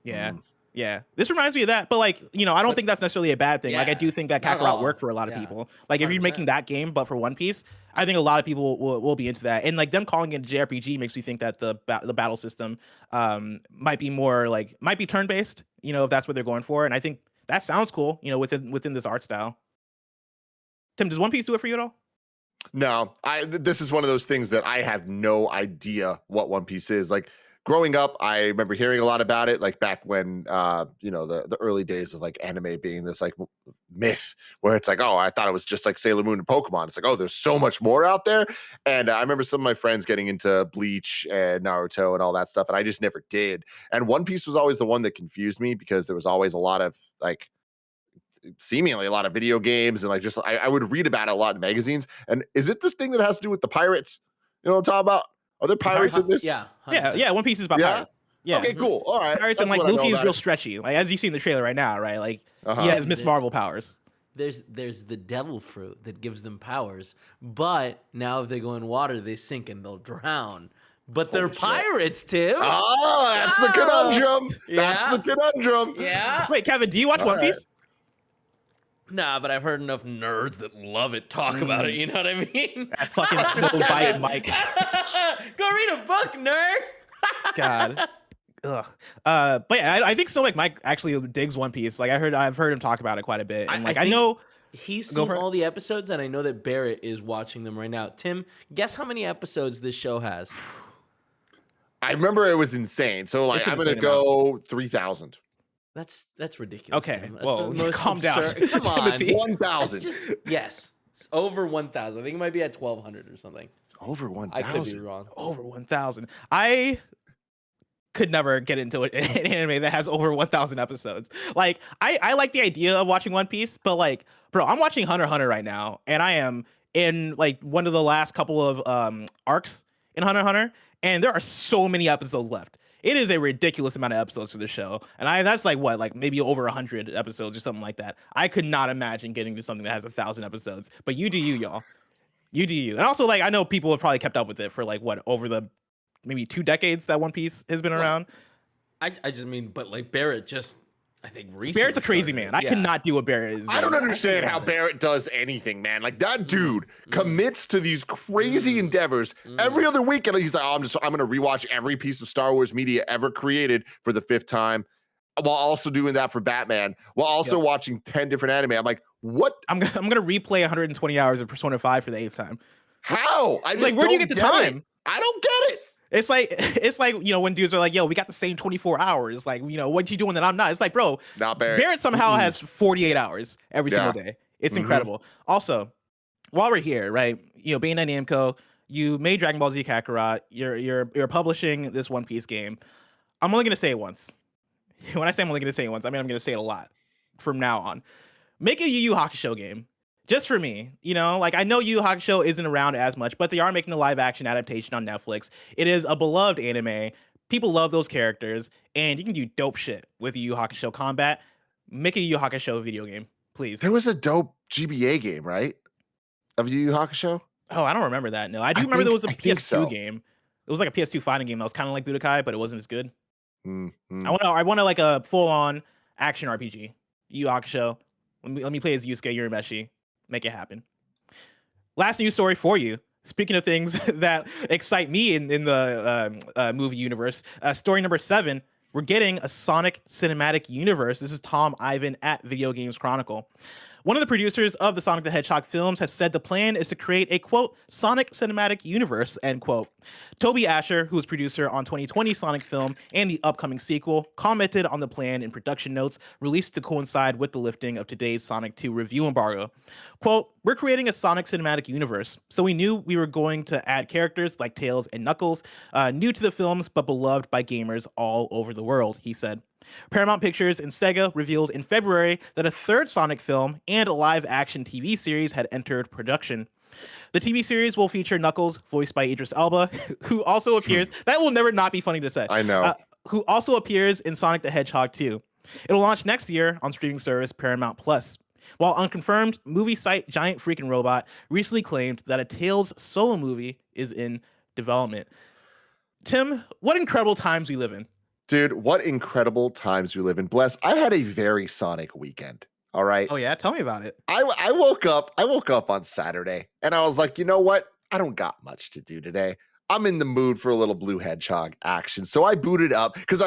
Yeah. Yeah, this reminds me of that, but like, I don't think that's necessarily a bad thing. Yeah, like I do think that Kakarot worked for a lot of people. Like if 100%. You're making that game, but for One Piece, I think a lot of people will be into that. And like them calling it a JRPG makes me think that the battle system might be turn-based, if that's what they're going for. And I think that sounds cool, within this art style. Tim, does One Piece do it for you at all? No, this is one of those things that I have no idea what One Piece is. Like growing up, I remember hearing a lot about it, like back when, the early days of like anime being this like myth where it's like, oh, I thought it was just like Sailor Moon and Pokemon. It's like, oh, there's so much more out there. And I remember some of my friends getting into Bleach and Naruto and all that stuff, and I just never did. And One Piece was always the one that confused me because there was always a lot of like, seemingly a lot of video games and like just I would read about it a lot in magazines. And is it this thing that has to do with the pirates? You know what I'm talking about? Are there pirates in this? Yeah. 100%. Yeah. One Piece is about pirates. Yeah. Okay, cool. All right. Pirates, and like Luffy is real stretchy. Like as you see in the trailer right now, right? Like he has Miss Marvel powers. There's the devil fruit that gives them powers, but now if they go in water, they sink and they'll drown. But they're pirates, Tim. Oh, that's the conundrum. That's the conundrum. Yeah. Wait, Kevin, do you watch One Piece? Nah, but I've heard enough nerds that love it talk about it. You know what I mean? That fucking SnowBikeMike. Go read a book, nerd. God. Ugh. But yeah, I think SnowBikeMike actually digs One Piece. Like I've heard him talk about it quite a bit. And like I know he's seen all the episodes, and I know that Barrett is watching them right now. Tim, guess how many episodes this show has? I remember it was insane. So like I'm gonna go 3,000. That's ridiculous. Okay, Tim. well, calm down. Come on, 1,000. Yes, it's over 1,000. I think it might be at 1,200 or something. It's over 1,000. I could be wrong. Over 1,000. I could never get into an anime that has over 1,000 episodes. Like I like the idea of watching One Piece, but like, bro, I'm watching Hunter x Hunter right now, and I am in like one of the last couple of arcs in Hunter x Hunter, and there are so many episodes left. It is a ridiculous amount of episodes for the show. And that's like what, like maybe over 100 episodes or something like that. I could not imagine getting to something that has 1,000 episodes, but you do you, y'all. You do you. And also like, I know people have probably kept up with it for like what, over the maybe 2 decades that One Piece has been around. I just mean, but like Barrett just, I think recently. Barrett's a crazy man. I cannot do what Barrett is. I don't understand how Barrett does anything, man. Like that dude commits to these crazy endeavors every other week, and he's like, "Oh, I'm gonna rewatch every piece of Star Wars media ever created for the 5th time," while also doing that for Batman, while also watching 10 different anime. I'm like, What? I'm gonna replay 120 hours of Persona 5 for the 8th time. How? I just like, where do you get the time? I don't get it. It's like, when dudes are like, yo, we got the same 24 hours. Like, what you doing that I'm not? It's like, bro, not Barrett. Barrett somehow has 48 hours every single day. It's incredible. Also, while we're here, right? Being at Namco, you made Dragon Ball Z Kakarot. You're publishing this One Piece game. I'm only gonna say it once. When I say I'm only gonna say it once, I mean I'm gonna say it a lot from now on. Make a Yu Yu Hakusho game. Just for me, I know Yu Yu Hakusho isn't around as much, but they are making a live action adaptation on Netflix. It is a beloved anime. People love those characters, and you can do dope shit with Yu Yu Hakusho combat. Make a Yu Yu Hakusho video game, please. There was a dope GBA game, right? Of Yu Yu Hakusho? Oh, I don't remember that. No, I remember there was a PS2 game. It was like a PS2 fighting game that was kind of like Budokai, but it wasn't as good. I want like a full-on action RPG. Yu Yu Hakusho. Let me play as Yusuke Urameshi. Make it happen. Last news story for you. Speaking of things that excite me in the movie universe, story number 7. We're getting a Sonic cinematic universe. This is Tom Ivan at Video Games Chronicle. One of the producers of the Sonic the Hedgehog films has said the plan is to create a, quote, Sonic cinematic universe, end quote. Toby Asher, who was producer on 2020 Sonic film and the upcoming sequel, commented on the plan in production notes released to coincide with the lifting of today's Sonic 2 review embargo. Quote, we're creating a Sonic cinematic universe, so we knew we were going to add characters like Tails and Knuckles, new to the films but beloved by gamers all over the world, he said. Paramount Pictures and Sega revealed in February that a third Sonic film and a live-action TV series had entered production. The TV series will feature Knuckles, voiced by Idris Elba, who also appears... that will never not be funny to say. I know. Who also appears in Sonic the Hedgehog 2. It'll launch next year on streaming service Paramount+. While unconfirmed, movie site Giant Freaking Robot recently claimed that a Tails solo movie is in development. Tim, what incredible times we live in. Dude, what incredible times we live in. Bless, I had a very Sonic weekend. All right. Oh yeah, tell me about it. I woke up on Saturday and I was like, you know what? I don't got much to do today. I'm in the mood for a little Blue Hedgehog action. So I booted up because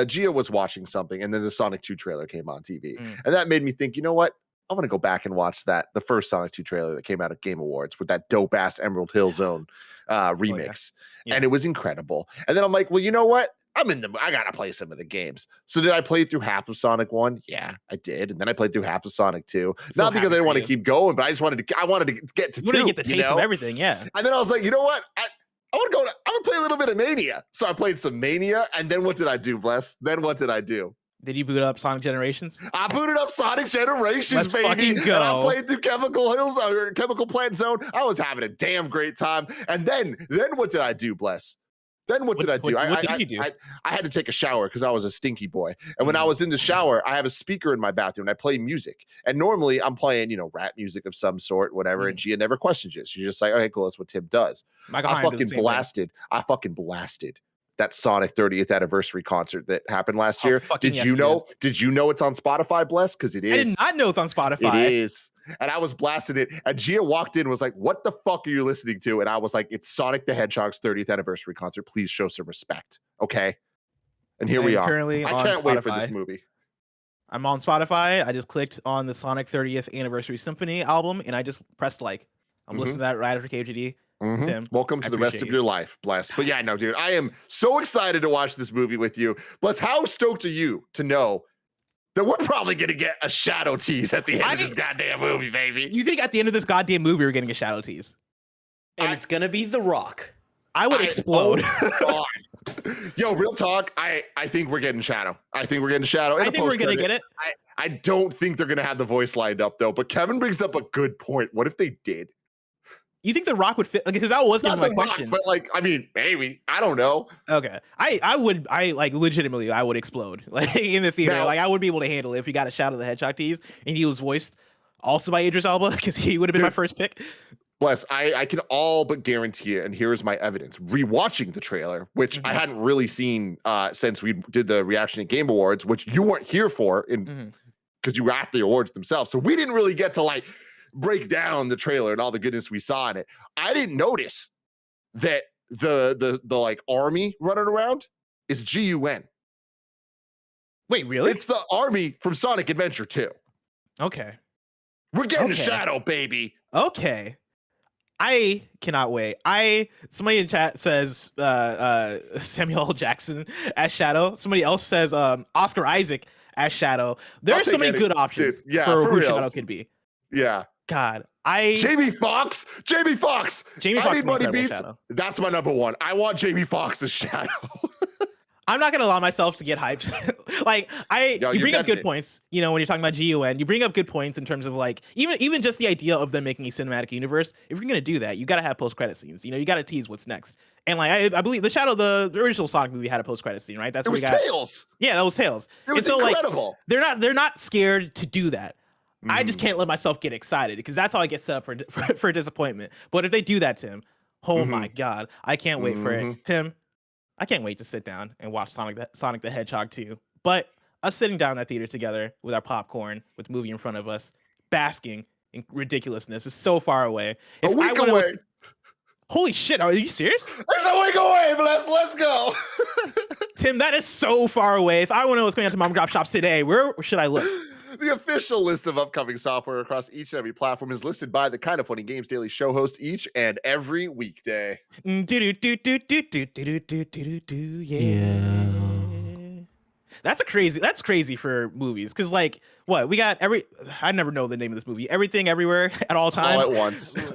Gia was watching something and then the Sonic 2 trailer came on TV. And that made me think, you know what? I want to go back and watch the first Sonic 2 trailer that came out at Game Awards with that dope ass Emerald Hill Zone remix. Oh, yeah. Yes. And it was incredible. And then I'm like, well, you know what? I gotta play some of the games. So did I play through half of Sonic 1? Yeah, I did. And then I played through half of Sonic 2. So not because I didn't want to keep going, but I wanted to get to 2. To get the taste of everything, yeah. And then I was like, you know what? I want to play a little bit of Mania. So I played some Mania, and then what did I do, Bless? Then what did I do? Did you boot up Sonic Generations? I booted up Sonic Generations, Let's baby. Fucking go. And I played through Chemical Hills or Chemical Plant Zone. I was having a damn great time. And then what did I do, Bless? Then what did I do? What did you do? I had to take a shower because I was a stinky boy. And when I was in the shower, I have a speaker in my bathroom and I play music. And normally I'm playing, rap music of some sort, whatever. And Gia never questions it. She's just like, okay, cool. That's what Tim does. I fucking blasted that Sonic 30th anniversary concert that happened last year. Did you know it's on Spotify, Bless? Because it is. I did not know it's on Spotify. It is. And I was blasting it. And Gia walked in and was like, what the fuck are you listening to? And I was like, it's Sonic the Hedgehog's 30th anniversary concert. Please show some respect. Okay. And here we are. I can't wait for this movie. I'm on Spotify. I just clicked on the Sonic 30th Anniversary Symphony album and I just pressed like. I'm listening to that right after KGD. Tim, welcome to the rest of your life, Bless. But yeah, no, dude, I am so excited to watch this movie with you. Bless, how stoked are you to know that we're probably going to get a shadow tease at the end of this goddamn movie, baby? You think at the end of this goddamn movie we're getting a shadow tease? And it's going to be The Rock. I would explode. Oh Yo, real talk, I think we're getting shadow. I think we're getting shadow. I think we're going to get it. I don't think they're going to have the voice lined up, though. But Kevin brings up a good point. What if they did? You think The Rock would fit? Because that was my question. But maybe. I don't know. Okay. I would legitimately, I would explode in the theater. Now, I would be able to handle it if you got a Shadow the Hedgehog tease and he was voiced also by Idris Elba because he would have been my first pick. Bless, I can all but guarantee it, and here's my evidence. Rewatching the trailer, which I hadn't really seen since we did the reaction at Game Awards, which you weren't here for because you were at the awards themselves. So we didn't really get to break down the trailer and all the goodness we saw in it. I didn't notice that the army running around is GUN. Wait, really? It's the army from Sonic Adventure 2. Okay. We're getting Shadow, baby. Okay. I cannot wait. Somebody in chat says Samuel L. Jackson as Shadow. Somebody else says Oscar Isaac as Shadow. There are so many good options for who Shadow could be. Yeah. God, Jamie Foxx. Jamie Foxx Anybody beats Shadow. That's my number one. I want Jamie Foxx as Shadow. I'm not gonna allow myself to get hyped. You bring up good points. You know, when you're talking about GUN, you bring up good points in terms of like even just the idea of them making a cinematic universe. If you're gonna do that, you gotta have post-credit scenes. You know, you gotta tease what's next. And like I believe the original Sonic movie had a post-credit scene, right? That's where we got Tails. Yeah, that was Tails. It was incredible. Like, they're not scared to do that. I just can't let myself get excited because that's how I get set up for disappointment. But if they do that, Tim, my God, I can't wait for it, Tim. I can't wait to sit down and watch Sonic the Hedgehog 2. But us sitting down in that theater together with our popcorn, with the movie in front of us, basking in ridiculousness is so far away. A week away. Holy shit, are you serious? It's a week away, but let's go. Tim, that is so far away. If I want to know what's going on to mom and pop shops today, where should I look? The official list of upcoming software across each and every platform is listed by the KindaFunny Games Daily show host each and every weekday. Yeah. That's crazy for movies. Cause like what we got I never know the name of this movie. Everything Everywhere at all times.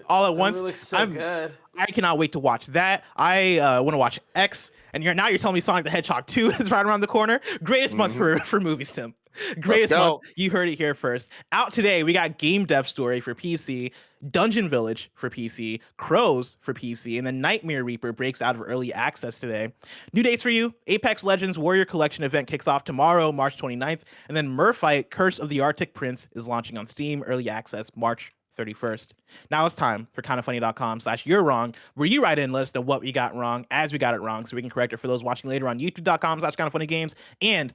All at once. It looks so good. I cannot wait to watch that. I want to watch X, and now you're telling me Sonic the Hedgehog 2 is right around the corner. Greatest month for movies, Tim. Greatest month. You heard it here first. Out today, we got Game Dev Story for PC, Dungeon Village for PC, Crows for PC, and then Nightmare Reaper breaks out of early access today. New dates for you: Apex Legends Warrior Collection event kicks off tomorrow, March 29th, and then Merfight Curse of the Arctic Prince is launching on Steam, early access March 31st. Now it's time for KindaFunny.com/you're wrong, where you write in and let us know what we got wrong as we got it wrong so we can correct it for those watching later on YouTube.com/KindaFunnyGames and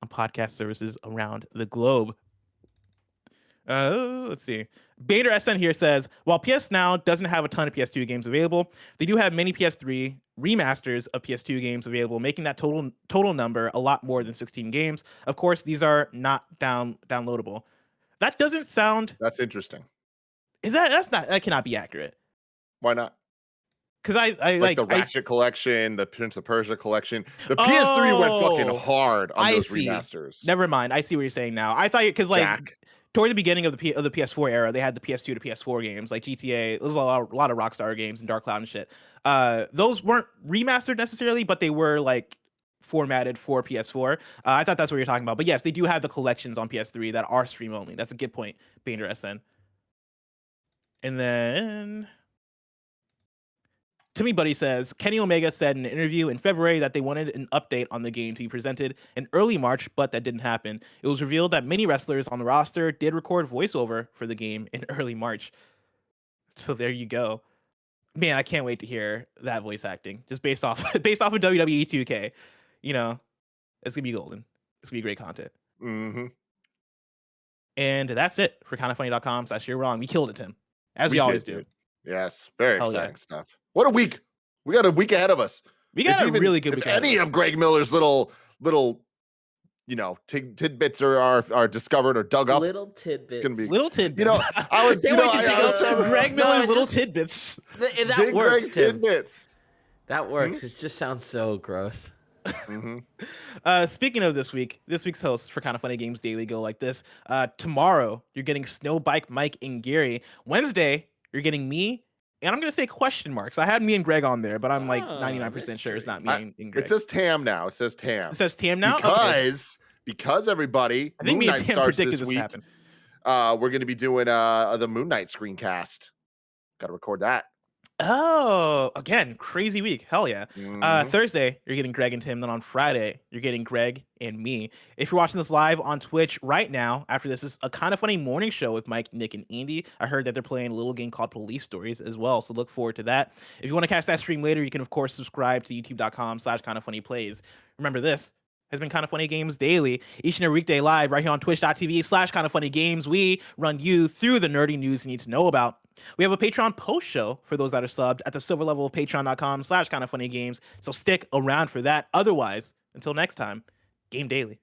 on podcast services around the globe. Let's see. Bader SN here says, while PS Now doesn't have a ton of PS2 games available, they do have many PS3 remasters of PS2 games available, making that total number a lot more than 16 games. Of course, these are not downloadable. That doesn't sound... That's interesting. That cannot be accurate. Why not? Because I like the Ratchet collection, the Prince of Persia collection. The PS3 went fucking hard on those remasters. Never mind. I see what you're saying now. I thought because like toward the beginning of the PS4 era, they had the PS2 to PS4 games like GTA. There was a lot of Rockstar games and Dark Cloud and shit. Those weren't remastered necessarily, but they were like formatted for PS4. I thought that's what you're talking about. But yes, they do have the collections on PS3 that are stream only. That's a good point, Bander SN. And then Timmy Buddy says, Kenny Omega said in an interview in February that they wanted an update on the game to be presented in early March, but that didn't happen. It was revealed that many wrestlers on the roster did record voiceover for the game in early March. So there you go. Man, I can't wait to hear that voice acting just based off of WWE 2K. You know, it's going to be golden. It's going to be great content. Mm-hmm. And that's it for KindaFunny.com/you're wrong. We killed it, Tim. As we always do. Yes. Very exciting stuff. What a week. We got a week ahead of us. We got a really good week ahead. Any of Greg Miller's little tidbits are discovered or dug up. Little tidbits. It's gonna be little tidbits. You know, I was Greg Miller's little tidbits. That works, Greg Tim. Tidbits. That works. Mm-hmm. It just sounds so gross. Mm-hmm. Speaking of this week's hosts for Kinda Funny Games Daily go like this. Tomorrow you're getting SnowBikeMike and Gary. Wednesday you're getting me. And I'm going to say question marks. I had me and Greg on there, but I'm like 99% sure it's not me and Greg. It says Tam now. It says Tam. It says Tam now? Because everybody, I think Moon me and Knight Tam starts predicted this would week. happen. We're going to be doing the Moon Knight screencast. Got to record that. Oh, again, crazy week. Hell yeah. Mm-hmm. Thursday, you're getting Greg and Tim. Then on Friday, you're getting Greg and me. If you're watching this live on Twitch right now, after this is a Kinda Funny morning show with Mike, Nick, and Andy. I heard that they're playing a little game called Police Stories as well, so look forward to that. If you want to catch that stream later, you can, of course, subscribe to youtube.com/KindaFunnyPlays. Remember, this has been Kinda Funny Games Daily, each and every weekday live right here on twitch.tv/KindaFunnyGames. We run you through the nerdy news you need to know about. We have a Patreon post show for those that are subbed at the silver level of patreon.com/KindaFunnyGames. So stick around for that. Otherwise, until next time, Game Daily.